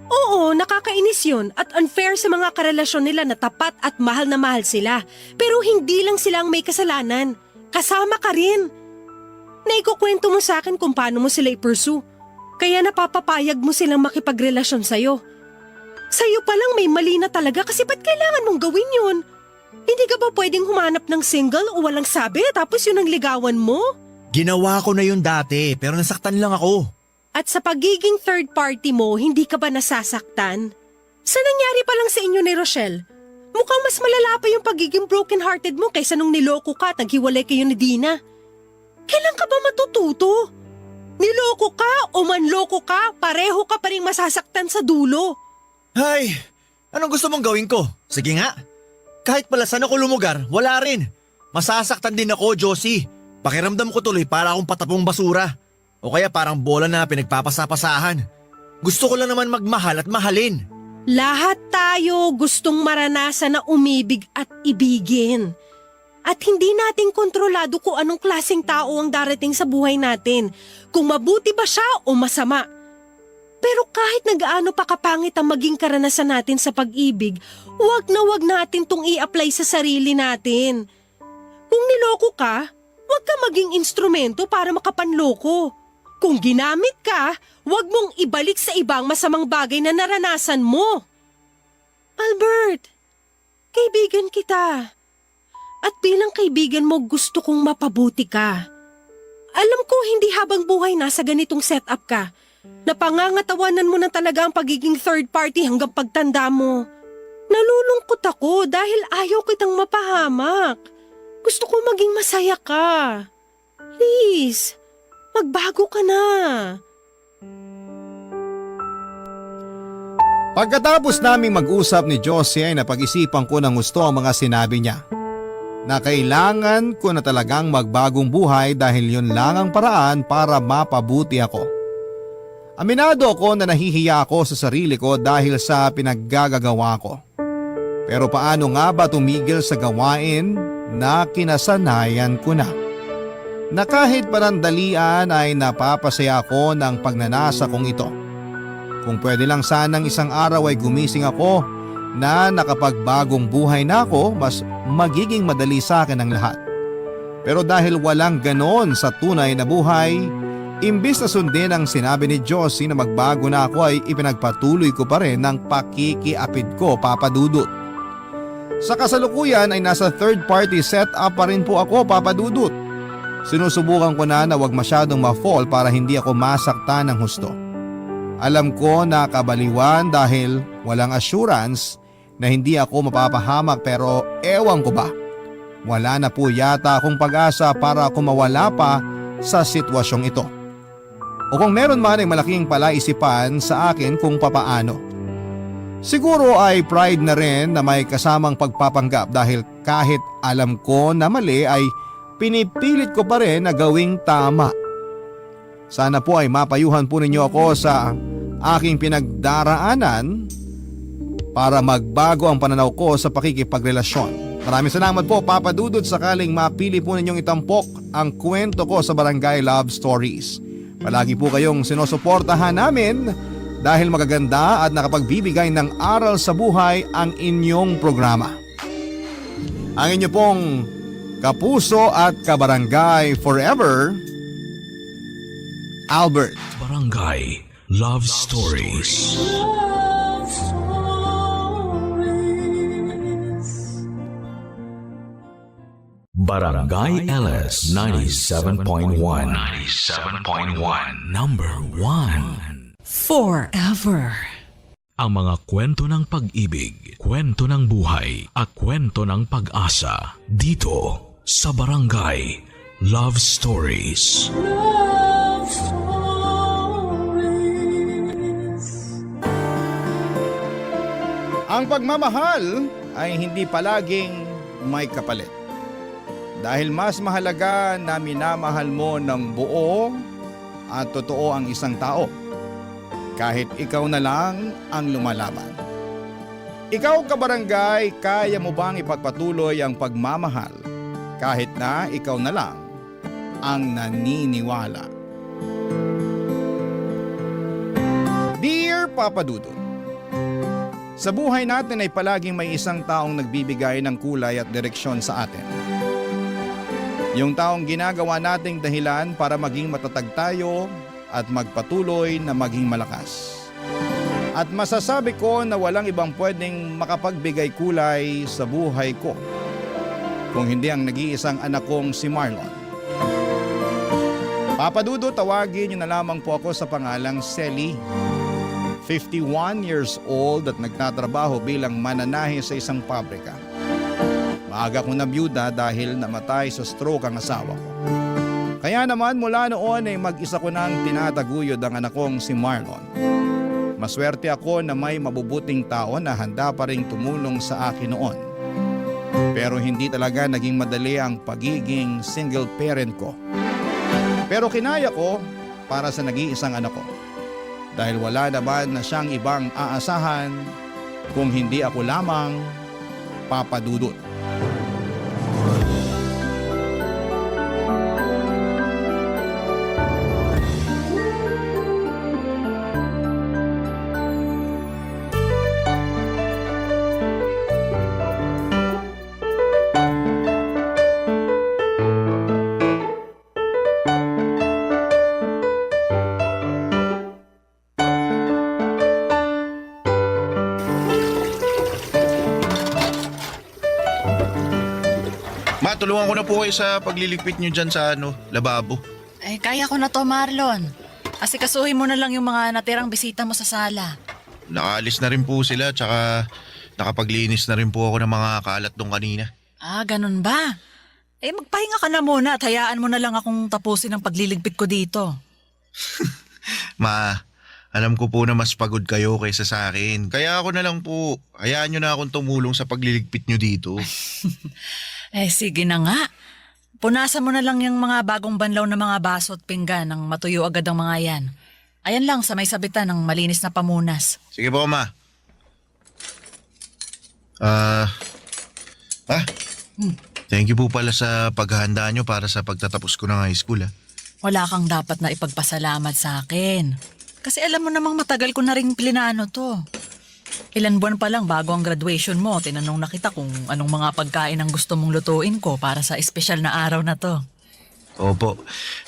Oo, nakakainis yun at unfair sa mga karelasyon nila na tapat at mahal na mahal sila. Pero hindi lang sila ang may kasalanan. Kasama ka rin. Naikukwento mo sa akin kung paano mo sila i-pursue. Kaya napapapayag mo silang makipagrelasyon sa'yo. Sa'yo pa lang may mali na talaga kasi ba't kailangan mong gawin yun? Hindi ka ba pwedeng humanap ng single o walang sabi tapos yun ang ligawan mo? Ginawa ko na yun dati pero nasaktan lang ako. At sa pagiging third party mo, hindi ka ba nasasaktan? Sa nangyari pa lang sa inyo ni Rochelle, mukhang mas malala pa yung pagiging broken-hearted mo kaysa nung niloko ka at naghiwalay kayo ni Dina. Kailan ka ba matututo? Niloko ka o manloko ka, pareho ka pa rin masasaktan sa dulo. Ay, anong gusto mong gawin ko? Sige nga. Kahit pala saan ako lumugar, wala rin. Masasaktan din ako, Josie. Pakiramdam ko tuloy para akong patapong basura. O kaya parang bola na pinagpapasapasahan. Gusto ko lang naman magmahal at mahalin. Lahat tayo gustong maranasan na umibig at ibigin. At hindi natin kontrolado kung anong klaseng tao ang darating sa buhay natin. Kung mabuti ba siya o masama. Pero kahit nagaano pa kapangit ang maging karanasan natin sa pag-ibig, wag natin tong i-apply sa sarili natin. Kung niloko ka, wag ka maging instrumento para makapanloko. Kung ginamit ka, wag mong ibalik sa ibang masamang bagay na naranasan mo. Albert, kaibigan kita. At bilang kaibigan mo, gusto kong mapabuti ka. Alam ko hindi habang buhay nasa ganitong setup ka. Napangangatawanan mo na talaga ang pagiging third party hanggang pagtanda mo. Nalulungkot ako dahil ayaw kitang mapahamak. Gusto ko maging masaya ka. Please, magbago ka na. Pagkatapos naming mag-usap ni Josie ay napag-isipan ko ng gusto ang mga sinabi niya. Na kailangan ko na talagang magbagong buhay dahil yun lang ang paraan para mapabuti ako. Aminado ako na nahihiya ako sa sarili ko dahil sa pinaggagawa ko. Pero paano nga ba tumigil sa gawain na kinasanayan ko na? Na kahit panandalian ay napapasaya ako ng pagnanasa kong ito. Kung pwede lang sanang isang araw ay gumising ako na nakapagbagong buhay na ako, mas magiging madali sa akin ang lahat. Pero dahil walang ganon sa tunay na buhay, Imbis na sundin ang sinabi ni Josie na magbago na ako ay ipinagpatuloy ko pa rin ng pakikiapid ko, Papa Dudut. Sa kasalukuyan ay nasa third party setup pa rin po ako, Papa Dudut. Sinusubukan ko na wag masyadong ma-fall para hindi ako masaktan ng husto. Alam ko na kabaliwan dahil walang assurance na hindi ako mapapahamak pero ewan ko ba. Wala na po yata akong pag-asa para ako mawala pa sa sitwasyong ito. O kung meron man ay malaking palaisipan sa akin kung papaano. Siguro ay pride na rin na may kasamang pagpapanggap dahil kahit alam ko na mali ay pinipilit ko pa rin na gawing tama. Sana po ay mapayuhan po ninyo ako sa aking pinagdaraanan para magbago ang pananaw ko sa pakikipagrelasyon. Maraming salamat po, Papa Dudut, sakaling mapili po ninyong itampok ang kwento ko sa Barangay Love Stories. Palagi po kayong sinusuportahan namin dahil magaganda at nakapagbibigay ng aral sa buhay ang inyong programa. Ang inyo pong kapuso at kabarangay forever, Albert. Barangay Love Stories. Barangay LS 97.1 Number 1 Forever. Ang mga kwento ng pag-ibig, kwento ng buhay at kwento ng pag-asa dito sa Barangay Love Stories. Ang pagmamahal ay hindi palaging may kapalit. Dahil mas mahalaga na minamahal mo ng buo at totoo ang isang tao. Kahit ikaw na lang ang lumalaban. Ikaw, kabarangay, kaya mo bang ipagpatuloy ang pagmamahal kahit na ikaw na lang ang naniniwala? Dear Papa Dudut, sa buhay natin ay palaging may isang taong nagbibigay ng kulay at direksyon sa atin. Yung taong ginagawa nating dahilan para maging matatag tayo at magpatuloy na maging malakas. At masasabi ko na walang ibang pwedeng makapagbigay kulay sa buhay ko kung hindi ang nag-iisang anak kong si Marlon. Papa Dudo, tawagin niyo na lamang po ako sa pangalang Selly. 51 years old at nagtatrabaho bilang mananahe sa isang pabrika. Maaga kong nabiyuda dahil namatay sa stroke ang asawa ko. Kaya naman mula noon ay mag-isa ko nang tinataguyod ang anak kong si Marlon. Maswerte ako na may mabubuting tao na handa pa ring tumulong sa akin noon. Pero hindi talaga naging madali ang pagiging single parent ko. Pero kinaya ko para sa nag-iisang anak ko. Dahil wala naman na siyang ibang aasahan kung hindi ako lamang, Papa Dudut. Tulungan ko na po kayo sa pagliligpit nyo dyan sa lababo. Eh, kaya ko na to, Marlon. Asikasuhin mo na lang yung mga natirang bisita mo sa sala. Nakaalis na rin po sila, tsaka nakapaglinis na rin po ako ng mga kalat doon kanina. Ah, ganun ba? Eh, magpahinga ka na muna at hayaan mo na lang akong tapusin ang pagliligpit ko dito. Ma, alam ko po na mas pagod kayo kaysa sa akin. Kaya ako na lang po, hayaan nyo na akong tumulong sa pagliligpit nyo dito. Eh, sige na nga. Punasan mo na lang yung mga bagong banlaw na mga baso at pinggan nang matuyo agad ang mga yan. Ayan lang sa may sabitan ng malinis na pamunas. Sige po, Ma. Thank you po pala sa paghahanda nyo para sa pagtatapos ko ng high school. Wala kang dapat na ipagpasalamat sa akin. Kasi alam mo namang matagal ko na rin plinano to. Ilan buwan pa lang bago ang graduation mo, tinanong na kita kung anong mga pagkain ang gusto mong lutuin ko para sa espesyal na araw na to. Opo.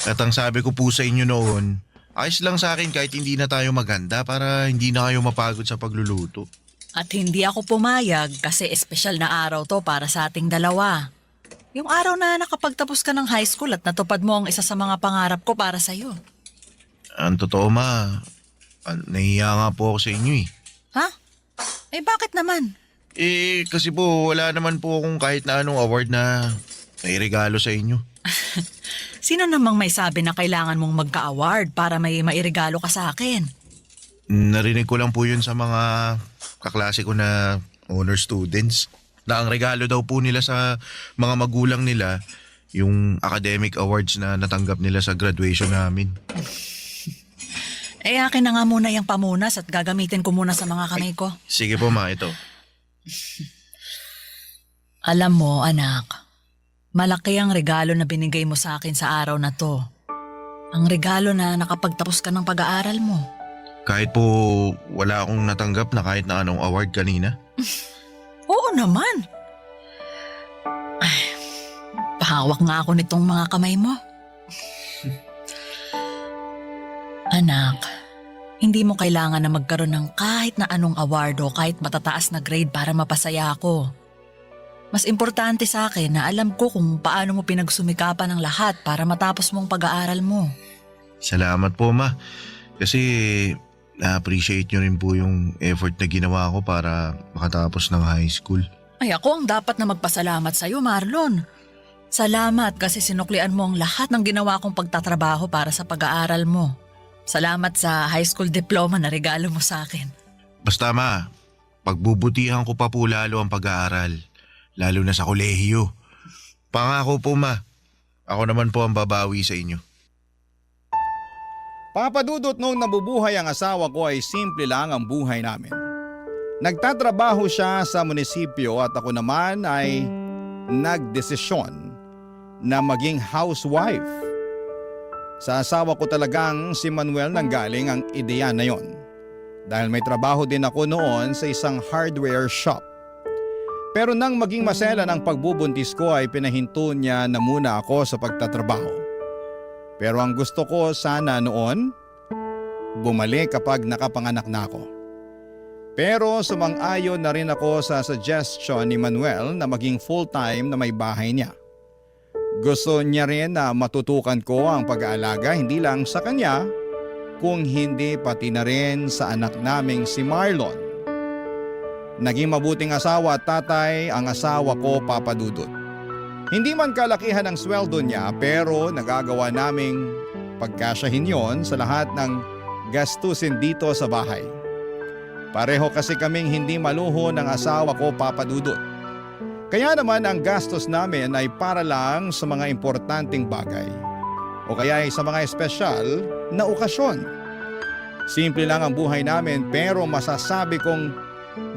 At ang sabi ko po sa inyo noon, ayos lang sa akin kahit hindi na tayo maganda para hindi na kayo mapagod sa pagluluto. At hindi ako pumayag kasi espesyal na araw to para sa ating dalawa. Yung araw na nakapagtapos ka ng high school at natupad mo ang isa sa mga pangarap ko para sa'yo. Ang totoo nahihiya nga po ako sa inyo eh. Ha? Eh bakit naman? Kasi po wala naman po akong kahit na anong award na may regalo sa inyo. Sino namang may sabi na kailangan mong magka-award para may mairegalo ka sa akin? Narinig ko lang po yun sa mga kaklase ko na honor students na ang regalo daw po nila sa mga magulang nila yung academic awards na natanggap nila sa graduation namin. Akin na nga muna yung pamunas at gagamitin ko muna sa mga kamay ko. Sige po ma, ito. Alam mo, anak, malaki ang regalo na binigay mo sa akin sa araw na to. Ang regalo na nakapagtapos ka ng pag-aaral mo. Kahit po wala akong natanggap na kahit na anong award kanina. Oo naman. Ay, pahawak nga ako nitong mga kamay mo. Anak, hindi mo kailangan na magkaroon ng kahit na anong award o kahit matataas na grade para mapasaya ako. Mas importante sa akin na alam ko kung paano mo pinagsumikapan ang lahat para matapos mong pag-aaral mo. Salamat po ma. Kasi na-appreciate nyo rin po yung effort na ginawa ko para makatapos ng high school. Ay ako ang dapat na magpasalamat sa iyo, Marlon. Salamat kasi sinuklian mo ang lahat ng ginawa kong pagtatrabaho para sa pag-aaral mo. Salamat sa high school diploma na regalo mo sa akin. Basta ma, pagbubutihan ko pa po lalo ang pag-aaral. Lalo na sa kolehiyo. Pangako po ma, ako naman po ang babawi sa inyo. Papa Dudut, noong nabubuhay ang asawa ko ay simple lang ang buhay namin. Nagtatrabaho siya sa munisipyo at ako naman ay nagdesisyon na maging housewife. Sa asawa ko talagang si Manuel nanggaling ang ideya na yon. Dahil may trabaho din ako noon sa isang hardware shop. Pero nang maging masela ng pagbubuntis ko ay pinahinto niya na muna ako sa pagtatrabaho. Pero ang gusto ko sana noon, bumalik kapag nakapanganak na ako. Pero sumang-ayon na rin ako sa suggestion ni Manuel na maging full-time na may bahay niya. Gusto niya rin na matutukan ko ang pag-aalaga hindi lang sa kanya, kung hindi pati na rin sa anak naming si Marlon. Naging mabuting asawa at tatay ang asawa ko, Papa Dudut. Hindi man kalakihan ang sweldo niya pero nagagawa naming pagkasyahin yon sa lahat ng gastusin dito sa bahay. Pareho kasi kaming hindi maluho ng asawa ko, Papa Dudut. Kaya naman ang gastos namin ay para lang sa mga importanteng bagay o kaya ay sa mga espesyal na okasyon. Simple lang ang buhay namin pero masasabi kong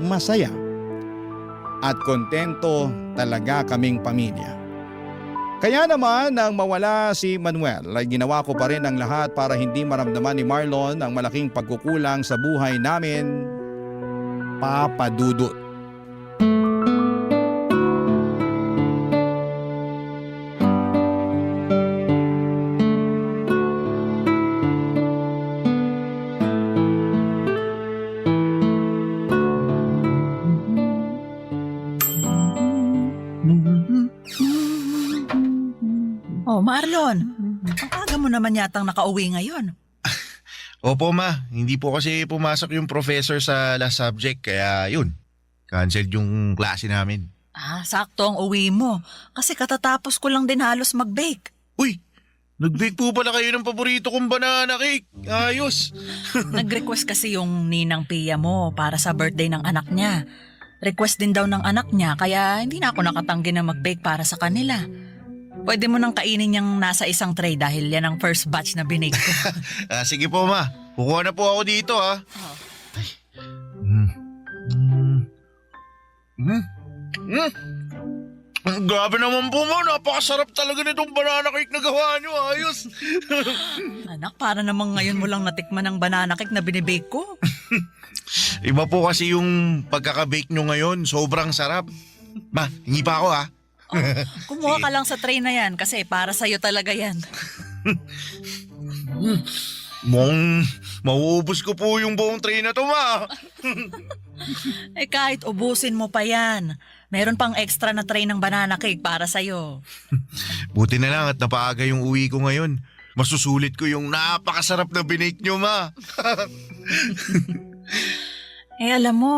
masaya at kontento talaga kaming pamilya. Kaya naman nang mawala si Manuel ay ginawa ko pa rin ang lahat para hindi maramdaman ni Marlon ang malaking pagkukulang sa buhay namin, Papa Dudut. Oh, Marlon, ang aga mo naman yatang nakauwi ngayon. Opo ma, hindi po kasi pumasok yung professor sa last subject kaya yun, canceled yung klase namin. Sakto ang uwi mo kasi katatapos ko lang din halos mag-bake. Uy, nag-bake po pala kayo ng paborito kong banana cake. Ayos. Nag-request kasi yung ninang Pia mo para sa birthday ng anak niya. Request din daw ng anak niya kaya hindi na ako nakatanggi na mag-bake para sa kanila. Pwede mo nang kainin yung nasa isang tray dahil yan ang first batch na binake ko. Sige po ma, kukuha na po ako dito ha. Grabe naman po mo, napakasarap talaga nitong banana cake na gawa nyo, ayos. Anak, para namang ngayon mo lang natikman ang banana cake na binibake ko. Iba po kasi yung pagkakabake nyo ngayon, sobrang sarap. Ma, hingi pa ako ha. Kumuha ka lang sa tray na yan kasi para sa'yo talaga yan. Mauubos ko po yung buong tray na to, ma. Kahit ubusin mo pa yan, meron pang extra na tray ng banana cake para sa'yo. Buti na lang at napaaga yung uwi ko ngayon. Masusulit ko yung napakasarap na binake nyo, ma. Alam mo,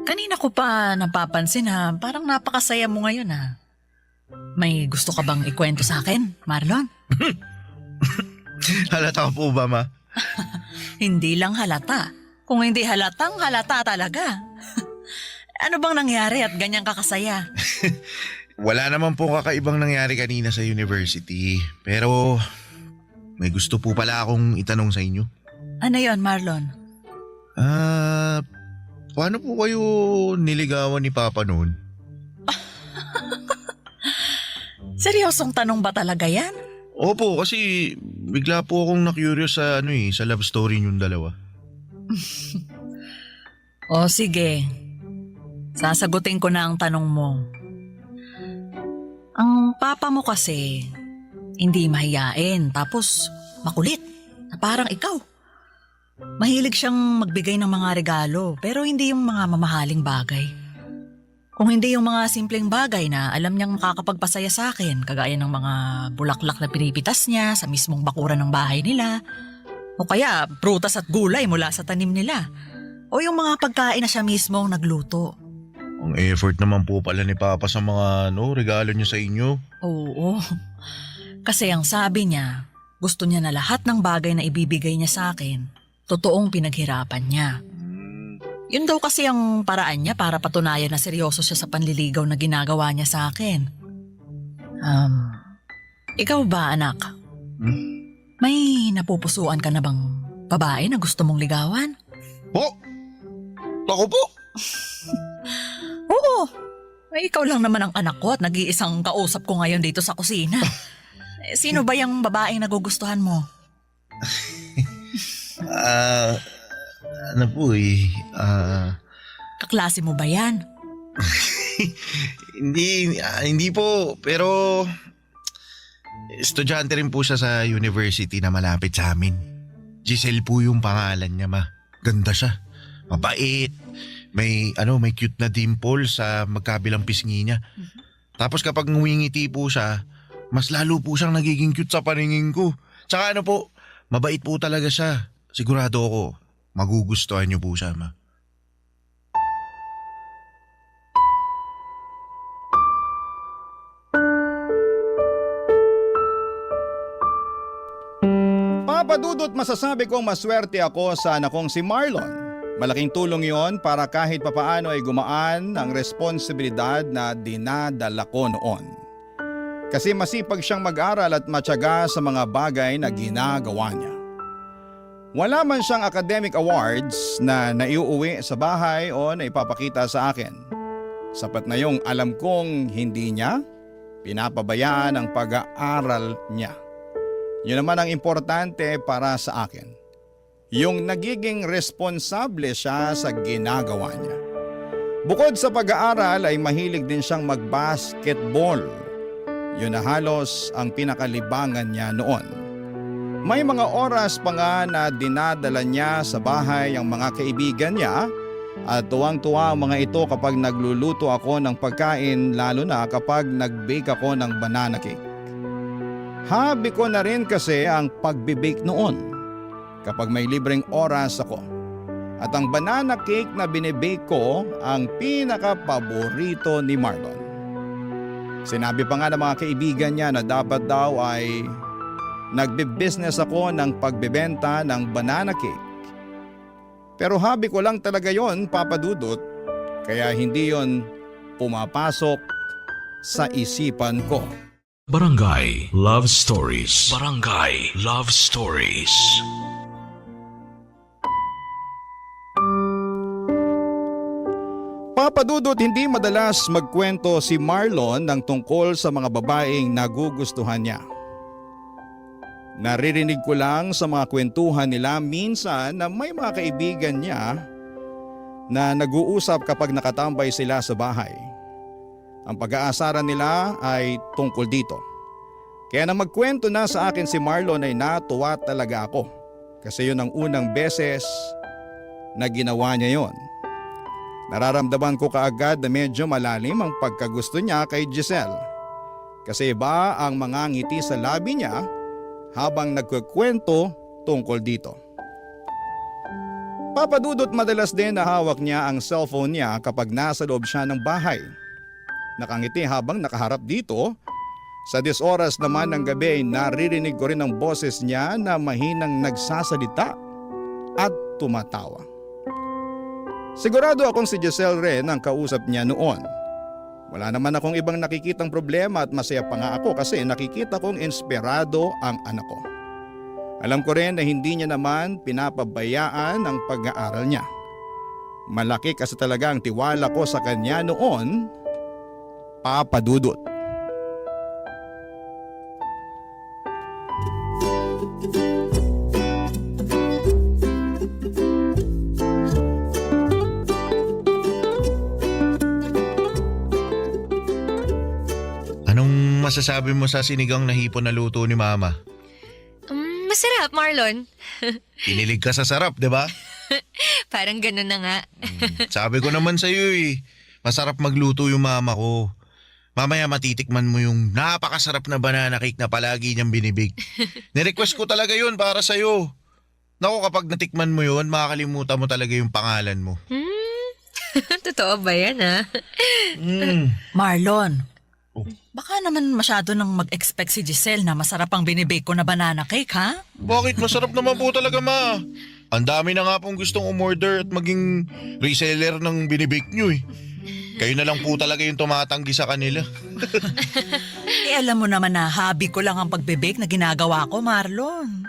kanina ko pa napapansin ha, parang napakasaya mo ngayon ha. May gusto ka bang ikwento sa akin, Marlon? Halata po ba, ma? Hindi lang halata. Kung hindi halatang halata talaga. Ano bang nangyari at ganyan kakasaya? Wala naman po kakaibang nangyari kanina sa university. Pero may gusto po pala akong itanong sa inyo. Ano yon, Marlon? Paano po kayo niligawan ni Papa noon? Seryosong tanong ba talaga yan? Opo, kasi bigla po akong na-curious sa sa love story niyong dalawa. O sige, sasagutin ko na ang tanong mo. Ang papa mo kasi, hindi mahiyain tapos makulit na parang ikaw. Mahilig siyang magbigay ng mga regalo pero hindi yung mga mamahaling bagay. Kung hindi yung mga simpleng bagay na alam niyang makakapagpasaya sa akin, kagaya ng mga bulaklak na pinipitas niya sa mismong bakuran ng bahay nila, o kaya prutas at gulay mula sa tanim nila, o yung mga pagkain na siya mismong nagluto. Ang effort naman po pala ni Papa sa mga regalo niya sa inyo. Oo, kasi ang sabi niya, gusto niya na lahat ng bagay na ibibigay niya sa akin, totoong pinaghirapan niya. Yun daw kasi ang paraan niya para patunayan na seryoso siya sa panliligaw na ginagawa niya sa akin. Ikaw ba, anak? May napupusuan ka na bang babae na gusto mong ligawan? Po? Ako po? Oo. Ikaw lang naman ang anak ko at nag-iisang kausap ko ngayon dito sa kusina. Sino ba yung babaeng nagugustuhan mo? Ano po Kaklase mo ba yan? Hindi po, pero estudyante rin po siya sa university na malapit sa amin. Giselle po yung pangalan niya, ma. Ganda siya. Mabait. May cute na dimple sa magkabilang pisngi niya. Tapos kapag ngumingiti po siya, mas lalo po siyang nagiging cute sa paningin ko. Tsaka mabait po talaga siya. Sigurado ako, magugustuhan niyo po siya, ma. Papadudot masasabi kong maswerte ako sa anak kong si Marlon. Malaking tulong yon para kahit papaano ay gumaan ang responsibilidad na dinadala ko noon. Kasi masipag siyang mag-aral at matyaga sa mga bagay na ginagawa niya. Wala man siyang academic awards na naiuuwi sa bahay o naipapakita sa akin. Sapat na yung alam kong hindi niya pinapabayaan ang pag-aaral niya. Yun naman ang importante para sa akin. Yung nagiging responsable siya sa ginagawa niya. Bukod sa pag-aaral ay mahilig din siyang mag-basketball. Yun na halos ang pinakalibangan niya noon. May mga oras pa nga na dinadala niya sa bahay ang mga kaibigan niya at tuwang-tuwa ang mga ito kapag nagluluto ako ng pagkain, lalo na kapag nag-bake ako ng banana cake. Hobby ko na rin kasi ang pagbe-bake noon kapag may libreng oras ako. At ang banana cake na binibake ko ang pinaka-paborito ni Marlon. Sinabi pa nga ng mga kaibigan niya na dapat daw ay nagbe-business ako ng pagbebenta ng banana cake. Pero hobby ko lang talaga yon, Papa Dudut, kaya hindi yon pumapasok sa isipan ko. Barangay Love Stories. Barangay Love Stories. Papadudot, hindi madalas magkwento si Marlon ng tungkol sa mga babaeng nagugustuhan niya. Naririnig ko lang sa mga kwentuhan nila minsan na may mga kaibigan niya na nag-uusap kapag nakatambay sila sa bahay. Ang pag-aasaran nila ay tungkol dito. Kaya nang magkwento na sa akin si Marlon ay natuwa talaga ako. Kasi yun ang unang beses na ginawa niya yon. Nararamdaman ko kaagad na medyo malalim ang pagkagusto niya kay Giselle. Kasi iba ang mga ngiti sa labi niya habang nagkukwento tungkol dito. Papadudot madalas din na hawak niya ang cellphone niya kapag nasa loob siya ng bahay. Nakangiti habang nakaharap dito. Sa 10 oras naman ng gabi ay naririnig ko rin ang boses niya na mahinang nagsasalita at tumatawa. Sigurado akong si Giselle rin ang kausap niya noon. Wala naman akong ibang nakikitang problema at masaya pa nga ako kasi nakikita kong inspirado ang anak ko. Alam ko rin na hindi niya naman pinapabayaan ang pag-aaral niya. Malaki kasi talaga ang tiwala ko sa kanya noon, Papa Dudut. Anong masasabi mo sa sinigang na hipon na luto ni Mama? Masarap, Marlon. Kinilig ka sa sarap, di ba? Parang ganun na nga. Sabi ko naman sa'yo masarap magluto yung mama ko. Mamaya matitikman mo yung napakasarap na banana cake na palagi niyang binibig. Nirequest ko talaga yun para sa'yo. Naku, kapag natikman mo yun, makakalimutan mo talaga yung pangalan mo. Totoo ba yan, ha? Marlon, Oh. baka naman masyado nang mag-expect si Giselle na masarap ang binibake ko na banana cake, ha? Bakit? Masarap naman po talaga, Ma. Ang dami na nga pong gustong umorder at maging reseller ng binibake nyo Kayo na lang po talaga yung tumatanggi sa kanila. Alam mo naman na hobby ko lang ang pagbibake na ginagawa ko, Marlon.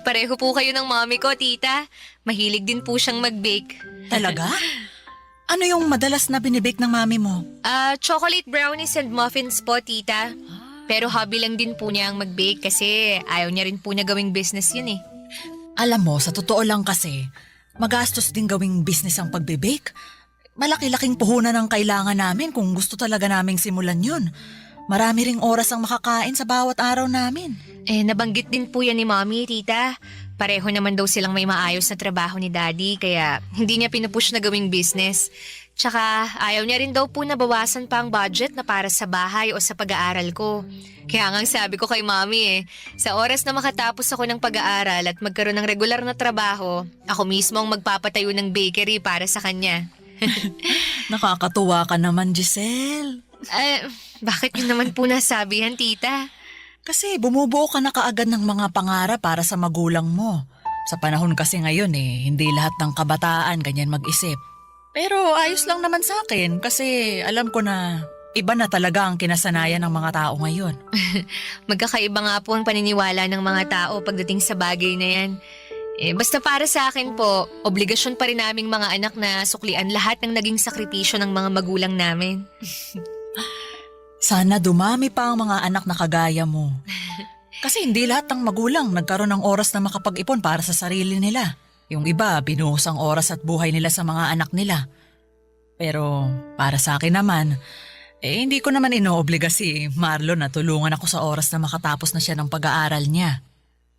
Pareho po kayo ng mommy ko, tita. Mahilig din po siyang mag-bake. Talaga? Ano yung madalas na binibake ng mami mo? Chocolate brownies and muffins po, tita. Pero hobby lang din po niya ang mag-bake kasi ayaw niya rin po niya gawing business yun Alam mo, sa totoo lang kasi, magastos din gawing business ang pagbibake. Malaki-laking puhunan ang kailangan namin kung gusto talaga naming simulan yun. Marami ring oras ang makakain sa bawat araw namin. Nabanggit din po yan ni mommy, tita. Pareho naman daw silang may maayos na trabaho ni daddy kaya hindi niya pinupush na gawing business. Tsaka ayaw niya rin daw po na bawasan pa ang budget na para sa bahay o sa pag-aaral ko. Kaya nga sabi ko kay mommy sa oras na makatapos ako ng pag-aaral at magkaroon ng regular na trabaho, ako mismo ang magpapatayo ng bakery para sa kanya. Nakakatuwa ka naman, Giselle. Bakit yun naman po nasabi yan, tita? Kasi bumubuo ka na kaagad ng mga pangarap para sa magulang mo. Sa panahon kasi ngayon hindi lahat ng kabataan ganyan mag-isip. Pero ayos lang naman sa akin kasi alam ko na iba na talaga ang kinasanayan ng mga tao ngayon. Magkakaiba nga po ang paniniwala ng mga tao pagdating sa bagay na yan. Basta para sa akin po, obligasyon pa rin naming mga anak na suklian lahat ng naging sakripisyo ng mga magulang namin. Sana dumami pa ang mga anak na kagaya mo. Kasi hindi lahat ng magulang nagkaroon ng oras na makapag-ipon para sa sarili nila. Yung iba, binuhos ang oras at buhay nila sa mga anak nila. Pero para sa akin naman, hindi ko naman inoobliga si Marlon na tulungan ako sa oras na makatapos na siya ng pag-aaral niya.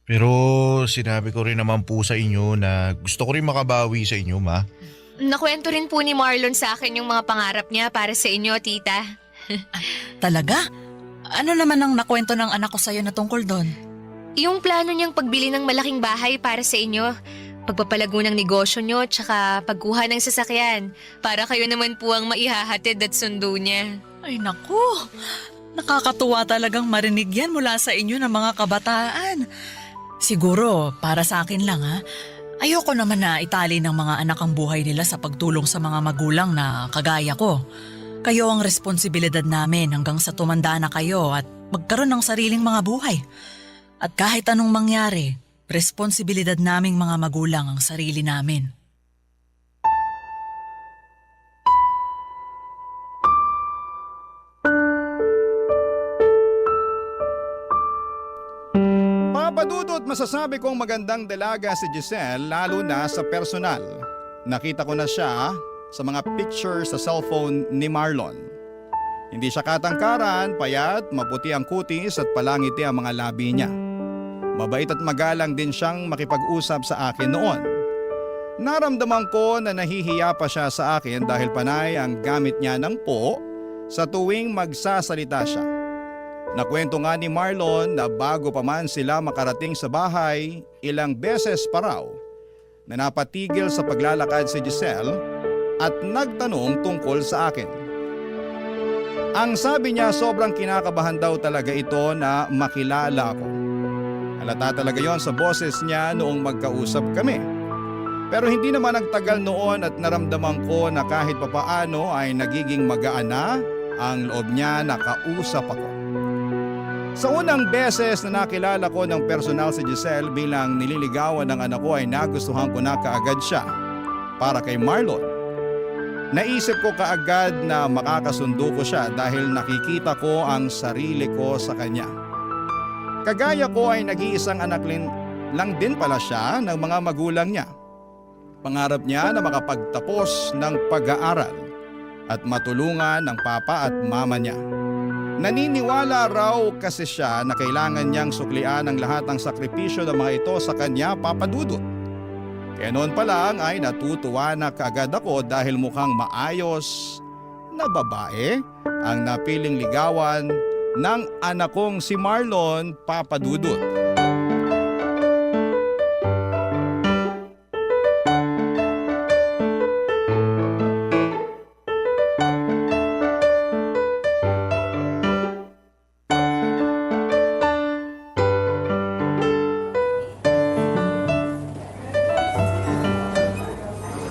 Pero sinabi ko rin naman po sa inyo na gusto ko rin makabawi sa inyo, Ma. Nakwento rin po ni Marlon sa akin yung mga pangarap niya para sa inyo, tita. Talaga? Ano naman ang nakwento ng anak ko sa'yo na tungkol doon? Yung plano niyang pagbili ng malaking bahay para sa inyo, pagpapalago ng negosyo niyo, tsaka pagkuha ng sasakyan, para kayo naman po ang maihahatid at sundo niya. Ay naku, nakakatuwa talagang marinig yan mula sa inyo ng mga kabataan. Siguro, para sa akin lang ayoko naman na itali ng mga anak ang buhay nila sa pagtulong sa mga magulang na kagaya ko. Kayo ang responsibilidad namin hanggang sa tumanda na kayo at magkaroon ng sariling mga buhay. At kahit anong mangyari, responsibilidad naming mga magulang ang sarili namin. Papadudot masasabi kong magandang dalaga si Giselle lalo na sa personal. Nakita ko na siya sa mga pictures sa cellphone ni Marlon. Hindi siya katangkaran, payat, maputi ang kutis at palangiti ang mga labi niya. Mabait at magalang din siyang makipag-usap sa akin noon. Naramdaman ko na nahihiya pa siya sa akin dahil panay ang gamit niya ng po sa tuwing magsasalita siya. Nakwento nga ni Marlon na bago pa man sila makarating sa bahay, ilang beses pa raw na napatigil sa paglalakad si Giselle at nagtanong tungkol sa akin. Ang sabi niya sobrang kinakabahan daw talaga ito na makilala ako. Halata talaga yon sa boses niya noong magkausap kami. Pero hindi naman nagtagal noon at naramdaman ko na kahit papaano ay nagiging magaan na ang loob niya na kausap ako. Sa unang beses na nakilala ko ng personal si Giselle bilang nililigawan ng anak ko ay nagustuhan ko na kaagad siya. Para kay Marlon, naisip ko kaagad na makakasundo ko siya dahil nakikita ko ang sarili ko sa kanya. Kagaya ko ay nag-iisang anak lang din pala siya ng mga magulang niya. Pangarap niya na makapagtapos ng pag-aaral at matulungan ng papa at mama niya. Naniniwala raw kasi siya na kailangan niyang suklian ang lahat ng sakripisyo ng mga ito sa kanya, Papa Dudut. Kaya noon pa lang ay natutuwa na kaagad ako dahil mukhang maayos na babae ang napiling ligawan ng anak kong si Marlon, Papa Dudut.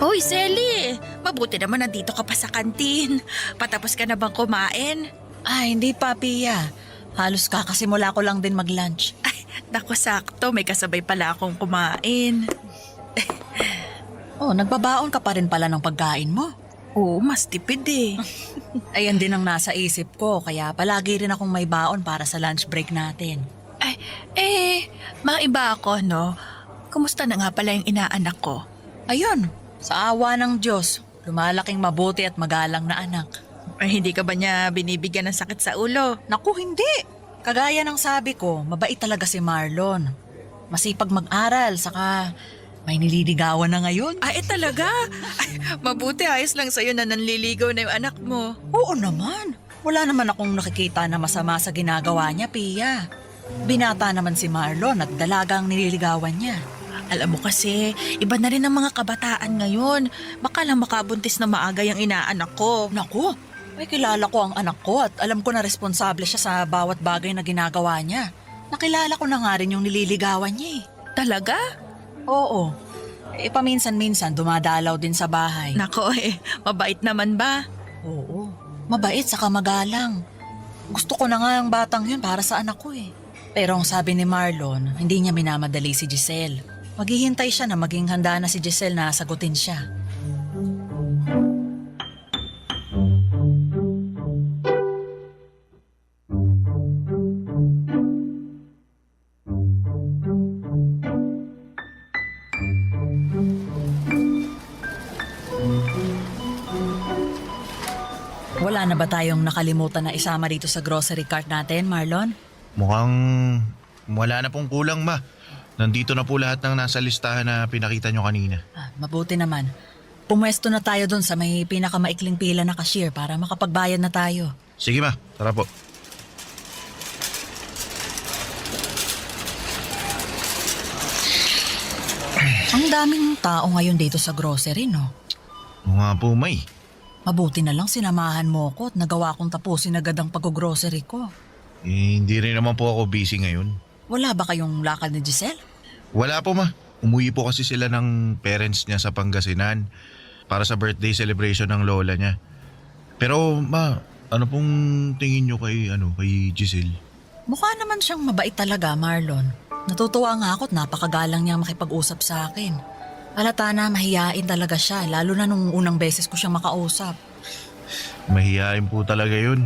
Hoy, Selly! Mabuti naman nandito ka pa sa kantin. Patapos ka na bang kumain? Ay, hindi pa, Pia. Halos kakasimula ko lang din mag-lunch. Ay, naku sakto. May kasabay pala akong kumain. Oh, nagbabaon ka pa rin pala ng pagkain mo. Oo, mas tipid eh. Ayan din ang nasa isip ko, kaya palagi rin akong may baon para sa lunch break natin. Ay, maiba ako, no? Kumusta na nga pala yung inaanak ko? Ayun, sa awa ng Diyos, lumalaking mabuti at magalang na anak. Ay, hindi ka ba niya binibigyan ng sakit sa ulo? Naku, hindi. Kagaya ng sabi ko, mabait talaga si Marlon. Masipag mag-aral, saka may nililigawan na ngayon. Ay, talaga? Ay, mabuti ayos lang sa'yo na nanliligaw na yung anak mo. Oo naman. Wala naman akong nakikita na masama sa ginagawa niya, Pia. Binata naman si Marlon at dalagang nililigawan niya. Alam mo kasi, iba na rin ang mga kabataan ngayon. Baka lang makabuntis na maaga yung inaanak ko. Naku, may kilala ko ang anak ko at alam ko na responsable siya sa bawat bagay na ginagawa niya. Nakilala ko na nga rin yung nililigawan niya eh. Talaga? Oo. Paminsan-minsan dumadalaw din sa bahay. Nako mabait naman ba? Oo, mabait saka magalang. Gusto ko na nga ang batang yun para sa anak ko eh. Pero ang sabi ni Marlon, hindi niya minamadali si Giselle. Maghihintay siya na maging handa na si Giselle na sagutin siya. Wala na ba tayong nakalimutan na isama dito sa grocery cart natin, Marlon? Mukhang wala na pong kulang, ma. Nandito na po lahat ng nasa listahan na pinakita nyo kanina. Mabuti naman. Pumwesto na tayo dun sa may pinakamaikling pila na cashier para makapagbayad na tayo. Sige, ma. Tara po. Ang daming tao ngayon dito sa grocery, no? Mga po, may. Mabuti na lang sinamahan mo ko at nagawa kong tapusin agad ang pag-grocery ko. Hindi rin naman po ako busy ngayon. Wala ba kayong lakad ni Giselle? Wala po, ma. Umuwi po kasi sila ng parents niya sa Pangasinan para sa birthday celebration ng lola niya. Pero, ma, ano pong tingin nyo kay Giselle? Mukha naman siyang mabait talaga, Marlon. Natutuwa nga ako at napakagalang niyang makipag-usap sa akin. Halata na mahiyain talaga siya, lalo na nung unang beses ko siyang makausap. Mahihain po talaga yun.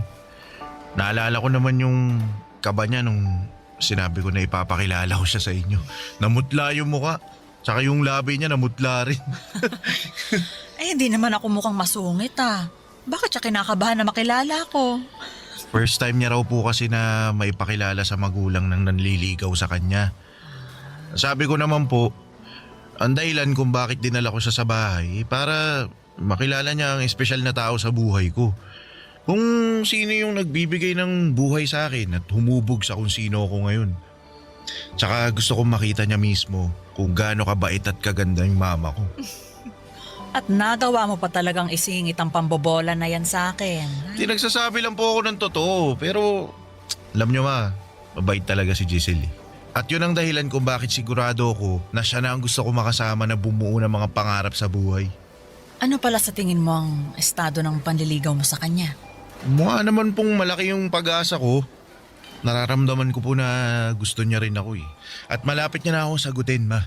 Naalala ko naman yung kaba niya nung sinabi ko na ipapakilala ko siya sa inyo. Namutla yung muka. Tsaka yung labi niya namutla rin. Hindi naman ako mukhang masungit ah. Bakit siya kinakabahan na makilala ko? First time niya raw po kasi na maipakilala sa magulang ng nanliligaw sa kanya. Sabi ko naman po, ang dahilan kung bakit dinala ko siya sa bahay para makilala niya ang espesyal na tao sa buhay ko. Kung sino yung nagbibigay ng buhay sa akin at humubog sa kung sino ako ngayon. Tsaka gusto kong makita niya mismo kung gaano kabait at kaganda yung mama ko. At nagawa mo pa talagang isingit ang pambobola na yan sa akin. Di nagsasabi lang po ako ng totoo pero alam niyo ma, mabait talaga si Giselle. At yun ang dahilan kung bakit sigurado ako na siya na ang gusto ko makasama na bumuo ng mga pangarap sa buhay. Ano pala sa tingin mo ang estado ng panliligaw mo sa kanya? Mukha naman pong malaki yung pag-asa ko. Nararamdaman ko po na gusto niya rin ako eh. At malapit niya na ako sagutin ma.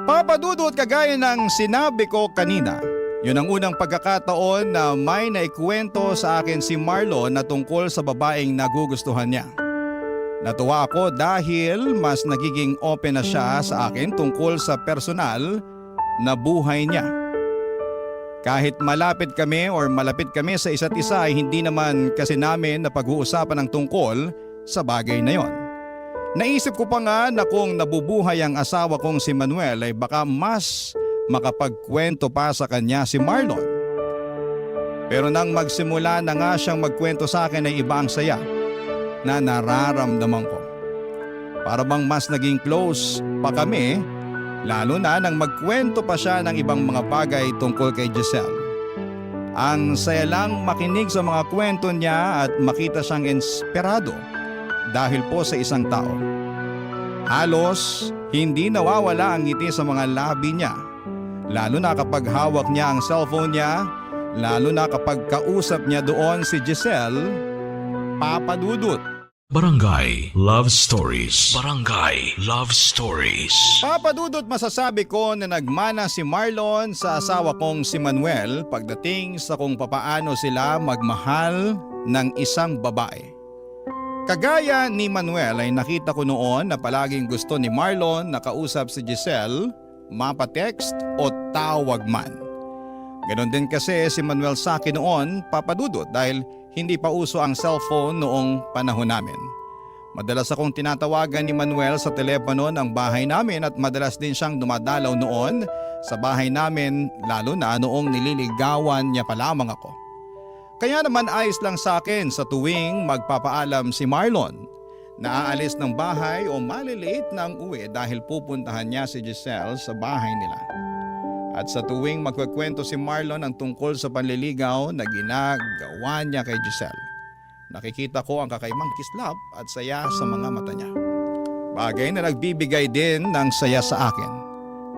Papa Dudut, kagaya ng sinabi ko kanina, yun ang unang pagkakataon na may naikwento sa akin si Marlon na tungkol sa babaeng nagugustuhan niya. Natuwa ako dahil mas nagiging open na siya sa akin tungkol sa personal na buhay niya. Kahit malapit kami or malapit kami sa isa't isa ay hindi naman kasi namin na pag-uusapan ang tungkol sa bagay na yon. Naisip ko pa nga na kung nabubuhay ang asawa kong si Manuel ay baka mas makapagkwento pa sa kanya si Marlon. Pero nang magsimula na nga siyang magkwento sa akin ay iba ang saya na nararamdaman ko. Para bang mas naging close pa kami, lalo na nang magkwento pa siya ng ibang mga bagay tungkol kay Giselle. Ang saya lang makinig sa mga kwento niya at makita siyang inspirado dahil po sa isang tao. Halos hindi nawawala ang ngiti sa mga labi niya, lalo na kapag hawak niya ang cellphone niya, lalo na kapag kausap niya doon si Giselle. Papa Dudut. Barangay Love Stories. Barangay Love Stories. Papa Dudut, masasabi ko na nagmana si Marlon sa asawa kong si Manuel pagdating sa kung papaano sila magmahal ng isang babae. Kagaya ni Manuel ay nakita ko noon na palaging gusto ni Marlon na kausap si Giselle, mapatext o tawag man. Ganon din kasi si Manuel sa akin noon, Papa Dudut, dahil hindi pa uso ang cellphone noong panahon namin. Madalas akong tinatawagan ni Manuel sa telepono ng bahay namin at madalas din siyang dumadalaw noon sa bahay namin, lalo na noong nililigawan niya pa lamang ako. Kaya naman ayos lang sa akin sa tuwing magpapaalam si Marlon na aalis ng bahay o malilate na ang uwi dahil pupuntahan niya si Giselle sa bahay nila. At sa tuwing magkukwento si Marlon ang tungkol sa panliligaw na ginagawa niya kay Giselle, nakikita ko ang kakaibang kislap at saya sa mga mata niya. Bagay na nagbibigay din ng saya sa akin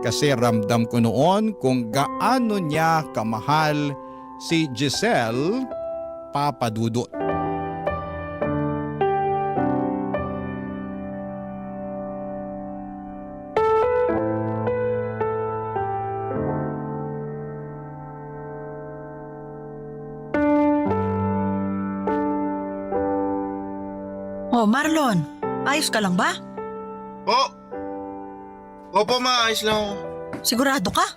kasi ramdam ko noon kung gaano niya kamahal si Giselle, Papa Dudut. Oh, Marlon, ayos ka lang ba? Opo ma, ayos lang ako. Sigurado ka?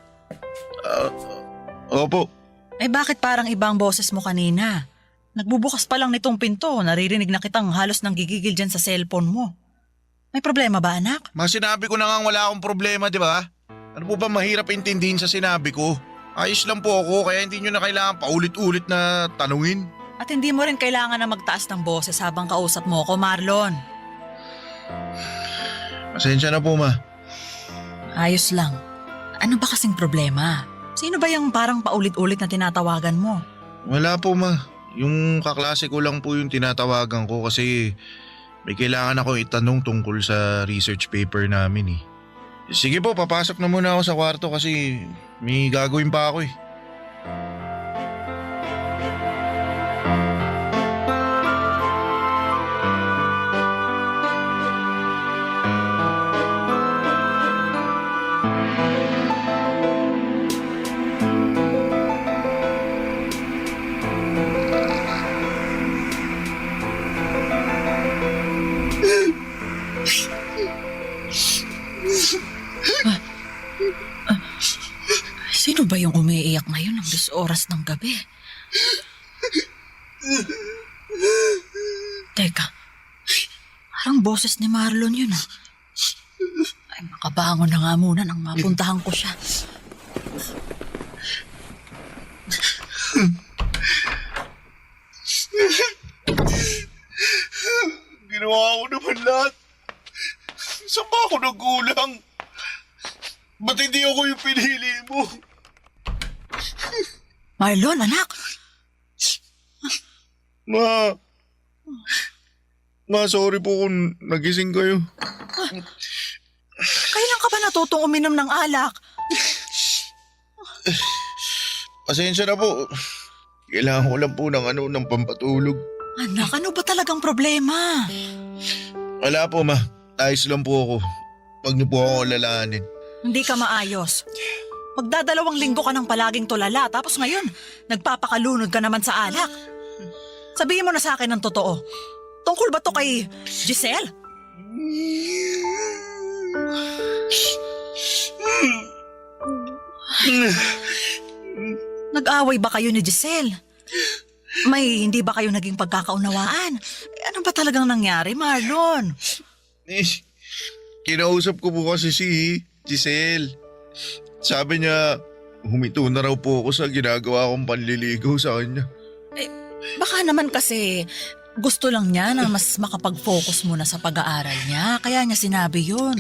Opo. Eh bakit parang ibang boses mo kanina? Nagbubukas pa lang nitong pinto, naririnig na kitang halos nang gigigil dyan sa cellphone mo. May problema ba, anak? Ma, sinabi ko na nga wala akong problema, di ba? Ano po ba mahirap intindihin sa sinabi ko? Ayos lang po ako kaya hindi nyo na kailangan paulit-ulit na tanungin. At hindi mo rin kailangan na magtaas ng boses habang kausap mo ko, Marlon. Pasensya na po ma. Ayos lang. Ano ba kasing problema? Sino ba yung parang paulit-ulit na tinatawagan mo? Wala po ma. Yung kaklase ko lang po yung tinatawagan ko kasi may kailangan ako itanong tungkol sa research paper namin eh. Sige po, papasok na muna ako sa kwarto kasi may gagawin pa ako eh. Sino ba yung umiiyak ngayon ng 10 oras ng gabi? Teka, parang boses ni Marlon yun ah. Ay, makabangon na nga muna nang mapuntahan ko siya. Ginawa ko naman lahat. Saan ba ako nagkulang? Ba't hindi ako yung pinili mo? Marlon, anak, Ma, sorry po kung nagising kayo. kailan ka ba natutong uminom ng alak? Pasensya na po. Kailangan ko lang po ng pampatulog. Anak, ano ba talagang problema? Wala po, ma. Ayos lang po ako. Huwag niyo po ako lalahanin. Hindi ka maayos. Magdadalawang linggo ka ng palaging tulala, tapos ngayon, nagpapakalunod ka naman sa alak. Sabihin mo na sa akin ng totoo. Tungkol ba to kay Giselle? Nag-away ba kayo ni Giselle? May hindi ba kayo naging pagkakaunawaan? Ano ba talagang nangyari, Marlon? Kinausap ko po kasi si Giselle. Sabi niya, humito na raw po ako sa ginagawa kong panliligaw sa kanya. Baka naman kasi gusto lang niya na mas makapag-focus muna sa pag-aaral niya. Kaya niya sinabi yun.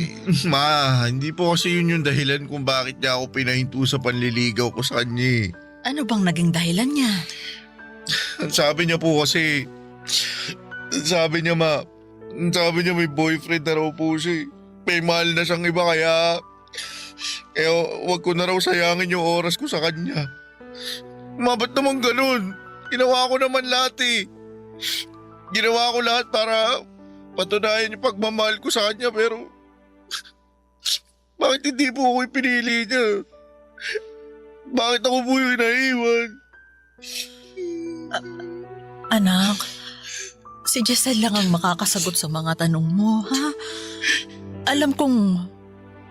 Ma, hindi po kasi yun yung dahilan kung bakit niya ako pinahinto sa panliligaw ko sa kanya. Ano bang naging dahilan niya? Sabi niya po kasi, sabi niya may boyfriend na raw po siya. May mahal na siyang iba kaya wag ko na raw sayangin yung oras ko sa kanya. Ma, ba't naman ganun? Ginawa ko naman lahat eh. Ginawa ko lahat para patunayan yung pagmamahal ko sa kanya pero bakit hindi po ako pinili niya? Bakit ako po yung naiwan? Anak, si Giselle lang ang makakasagot sa mga tanong mo, ha? Alam kong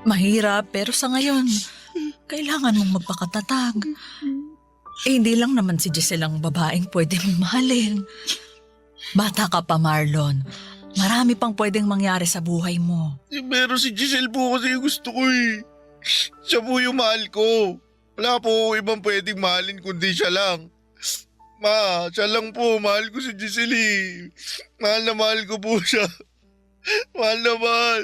mahirap pero sa ngayon, kailangan mong magpakatatag. Hindi lang naman si Giselle ang babaeng pwede mong mahalin. Bata ka pa, Marlon. Marami pang pwedeng mangyari sa buhay mo. Pero si Giselle po kasi yung gusto ko eh. Siya po yung mahal ko. Wala po ako ibang pwedeng mahalin kundi siya lang. Ma, siya lang po. Mahal ko si Giselle eh. Mahal na mahal ko po siya. Mahal na mahal.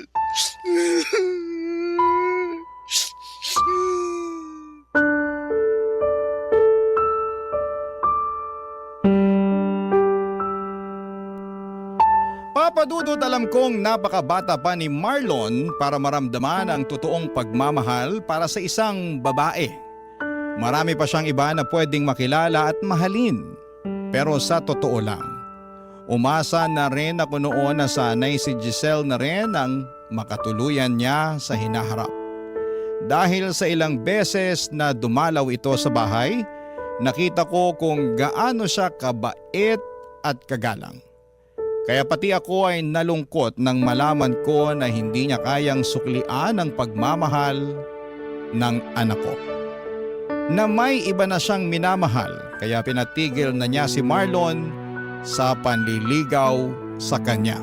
Papadudot, alam kong napakabata pa ni Marlon para maramdaman ang totoong pagmamahal para sa isang babae. Marami pa siyang iba na pwedeng makilala at mahalin. Pero sa totoo lang, umasa na rin ako noon na sanay si Giselle na rin ang makatuluyan niya sa hinaharap. Dahil sa ilang beses na dumalaw ito sa bahay, nakita ko kung gaano siya kabait at kagalang. Kaya pati ako ay nalungkot nang malaman ko na hindi niya kayang suklian ang pagmamahal ng anak ko. Na may iba na siyang minamahal kaya pinatigil na niya si Marlon sa panliligaw sa kanya.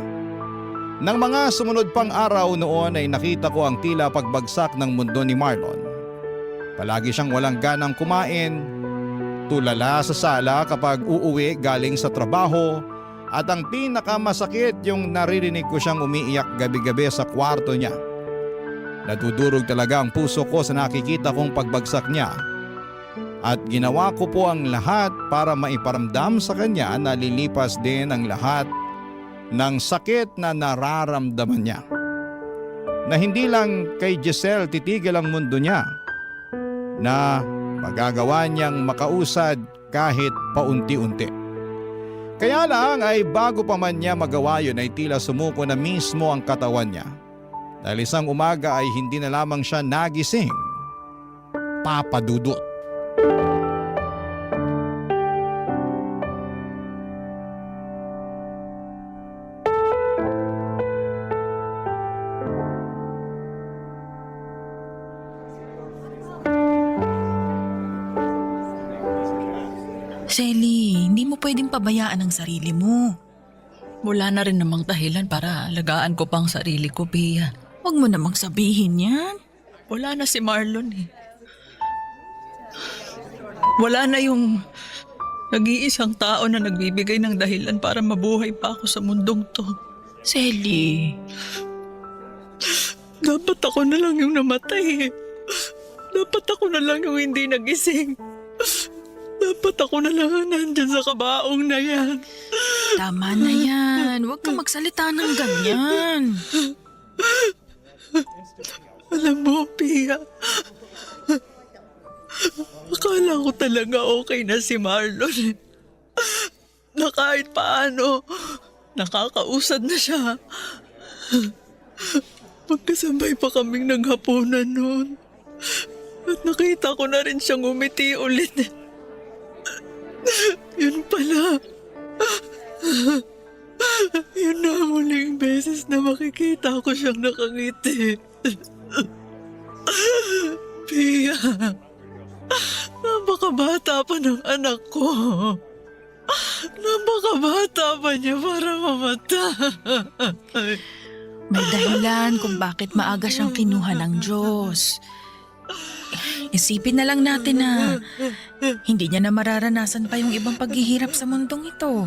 Nang mga sumunod pang araw noon ay nakita ko ang tila pagbagsak ng mundo ni Marlon. Palagi siyang walang ganang kumain, tulala sa sala kapag uuwi galing sa trabaho, at ang pinakamasakit yung naririnig ko siyang umiiyak gabi-gabi sa kwarto niya. Nadudurog talaga ang puso ko sa nakikita kong pagbagsak niya. At ginawa ko po ang lahat para maiparamdam sa kanya na lilipas din ang lahat ng sakit na nararamdaman niya. Na hindi lang kay Giselle titigil ang mundo niya, na magagawa niyang makausad kahit paunti-unti. Kaya lang ay bago pa man niya magawa yun ay tila sumuko na mismo ang katawan niya. Dahil isang umaga ay hindi na lamang siya nagising. Papadudot. Selly, hindi mo pwedeng pabayaan ang sarili mo. Wala na rin namang dahilan para alagaan ko pang sarili ko, Pia. Huwag mo namang sabihin yan. Wala na si Marlon eh. Wala na yung nag-iisang tao na nagbibigay ng dahilan para mabuhay pa ako sa mundong to. Selly, dapat ako na lang yung namatay eh. Dapat ako na lang yung hindi nagising. Dapat ako na lang ang nandyan sa kabaong na yan. Tama na yan. Huwag kang magsalita ng ganyan. Alam mo, Pia, akala ko talaga okay na si Marlon. Na kahit paano, nakakausad na siya. Magkasabay pa kaming naghapunan noon. At nakita ko na rin siyang umiti ulit. Yun pala. Yun na ang huling beses na makikita ko siyang nakangiti. Pia, napakabata pa ng anak ko. Napakabata pa niya para mamatay. May dahilan kung bakit maaga siyang kinuha ng Diyos. Isipin na lang natin na hindi niya na mararanasan pa yung ibang paghihirap sa mundong ito.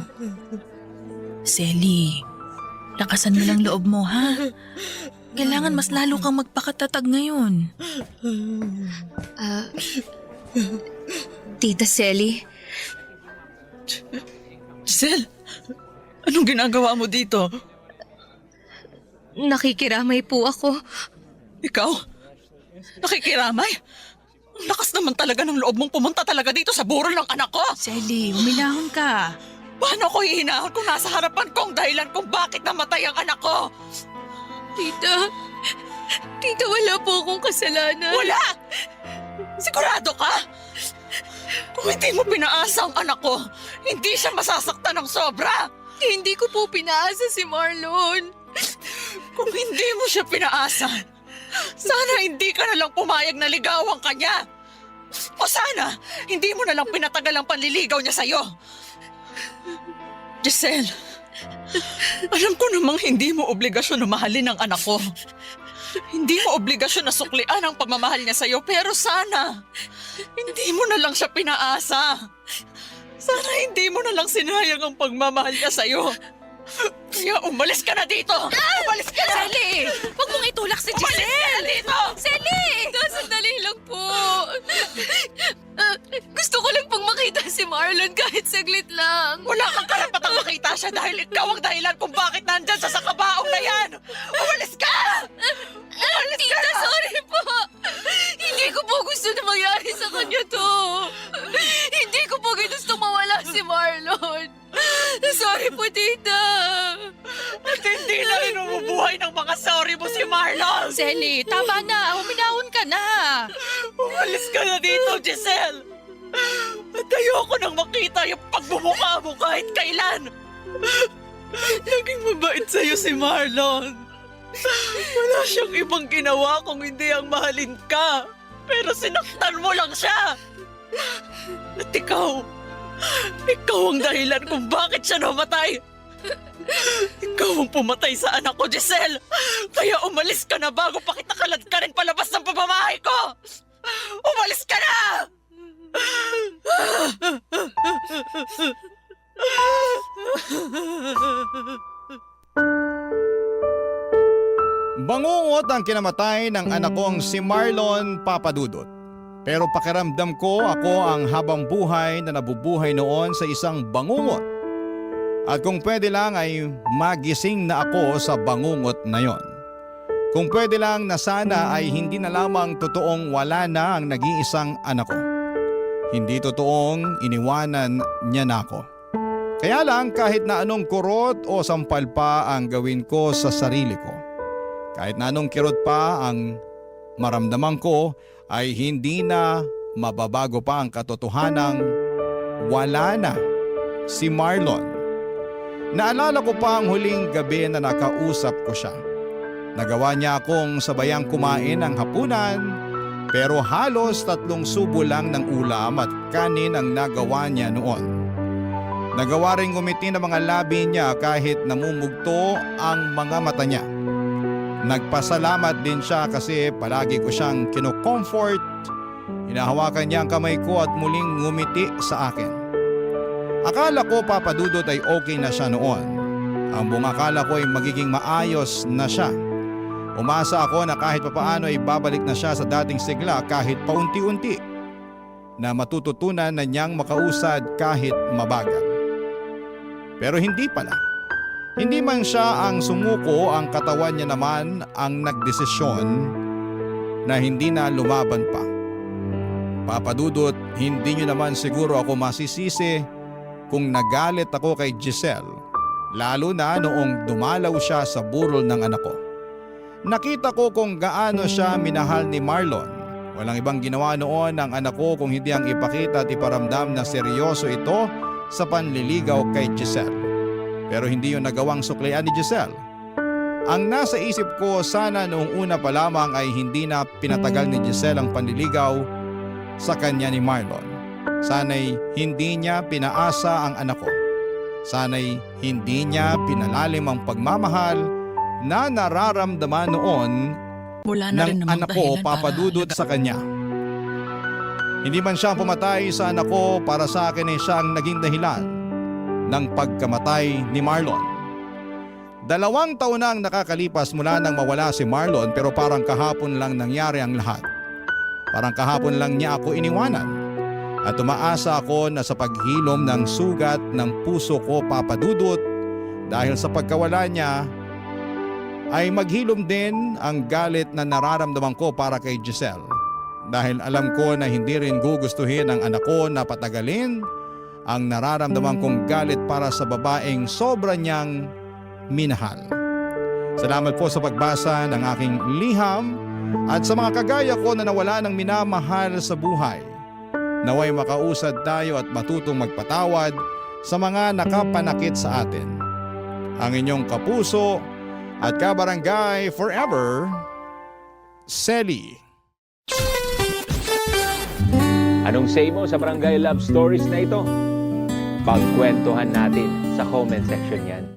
Selly, lakasan mo lang loob mo, ha? Kailangan mas lalo kang magpakatatag ngayon. Tita Selly, Giselle, anong ginagawa mo dito? nakikiramay po ako. Ikaw? Nakikiramay? Ang lakas naman talaga ng loob mong pumunta talaga dito sa burol ng anak ko. Selly, huminahon ka. Paano ko hihinahon kung nasa harapan ko ang dahilan kung bakit namatay ang anak ko? Tita, wala po akong kasalanan. Wala! Sigurado ka? Kung hindi mo pinaasa ang anak ko, hindi siya masasaktan ng sobra. Hindi ko po pinaasa si Marlon. Kung hindi mo siya pinaasa, sana hindi ka na lang pumayag na ligawan ka niya. O sana, hindi mo na lang pinatagal ang panliligaw niya sa'yo. Giselle, alam ko namang hindi mo obligasyon na mahalin ang anak ko. Hindi mo obligasyon na suklian ang pagmamahal niya sa'yo, pero sana, hindi mo na lang siya pinaasa. Sana hindi mo na lang sinayang ang pagmamahal niya sa'yo. Kaya umalis ka na dito! Umalis ka na! Selly! Huwag mong itulak si Umalis ka na dito! Selly! Sandali lang po. Gusto ko lang pong makita si Marlon kahit saglit lang. Wala kang karapatang makita siya dahil ikaw ang dahilan kung bakit nandyan siya sa kabaong na yan! Umalis ka! Umalis ka Tita, na! sorry po. Hindi ko po gusto na mangyari sa kanya to. Hindi ko po gusto mawala si Marlon. Sorry po, Tita. At hindi na rin umubuhay ng mga sorry mo si Marlon! Selly, tama na. Huminahon ka na. Umalis ka na dito, Giselle! At ayoko nang makita yung pagbumukha mo kahit kailan! Naging mabait sa'yo si Marlon. Wala siyang ibang ginawa kung hindi ang mahalin ka. Pero sinaktan mo lang siya. At ikaw ang dahilan kung bakit siya namatay. Ikaw ang pumatay sa anak ko, Giselle. Kaya umalis ka na bago pa kita kalad ka rin palabas ng pamamahay ko. Umalis ka na! Bangungot ang kinamatay ng anak kong si Marlon Papadudot. Pero pakiramdam ko ako ang habang buhay na nabubuhay noon sa isang bangungot. At kung pwede lang ay magising na ako sa bangungot na yon. Kung pwede lang na sana ay hindi na lamang totoong wala na ang nag-iisang anak ko. Hindi totoong iniwanan niya na ako. Kaya lang kahit na anong kurot o sampal pa ang gawin ko sa sarili ko. Kahit na anong kirot pa ang maramdaman ko ay hindi na mababago pa ang katotohanang wala na si Marlon. Naalala ko pa ang huling gabi na nakausap ko siya. Nagawa niya akong sabayang kumain ng hapunan pero halos 3 subo lang ng ulam at kanin ang nagawa niya noon. Nagawa rin ngumiti ng mga labi niya kahit namumugto ang mga mata niya. Nagpasalamat din siya kasi palagi ko siyang kino-comfort. Hinahawakan niya ang kamay ko at muling ngumiti sa akin. Akala ko Papa Dudut ay okay na siya noon. Ang buong akala ko ay magiging maayos na siya. Umasa ako na kahit papaano ay babalik na siya sa dating sigla kahit paunti-unti. Na matututunan na niyang makausad kahit mabagal. Pero hindi pala. Hindi man siya ang sumuko, ang katawan niya naman ang nagdesisyon na hindi na lumaban pa. Papa Dudut, hindi niyo naman siguro ako masisisi kung nagalit ako kay Giselle, lalo na noong dumalaw siya sa burol ng anak ko. Nakita ko kung gaano siya minahal ni Marlon. Walang ibang ginawa noon ng anak ko kung hindi ang ipakita at iparamdam na seryoso ito sa panliligaw kay Giselle. Pero hindi yun nagawang suklian ni Giselle. Ang nasa isip ko sana noong una pa lamang ay hindi na pinatagal ni Giselle ang panliligaw sa kanya ni Marlon. Sana'y hindi niya pinaasa ang anak ko. Sana'y hindi niya pinalalim ang pagmamahal na nararamdaman noon Wala na rin ng namang anak ko dahilan Papa para Dudut sa kanya. Hindi man siya pumatay sa anak ko, para sa akin ay siya ang naging dahilan ng pagkamatay ni Marlon. 2 taon na ang nakakalipas mula nang mawala si Marlon, pero parang kahapon lang nangyari ang lahat. Parang kahapon lang niya ako iniwanan. At umaasa ako na sa paghilom ng sugat ng puso ko Papa Dudut dahil sa pagkawala niya ay maghilom din ang galit na nararamdaman ko para kay Giselle. Dahil alam ko na hindi rin gugustuhin ng anak ko na patagalin ang nararamdaman kong galit para sa babaeng sobra niyang minahal. Salamat po sa pagbasa ng aking liham at sa mga kagaya ko na nawala ng minamahal sa buhay. Naway makausad tayo at matutong magpatawad sa mga nakapanakit sa atin. Ang inyong kapuso at kabarangay forever, Selly. Anong say mo sa Barangay Love Stories na ito? Pagkwentuhan natin sa comment section yan.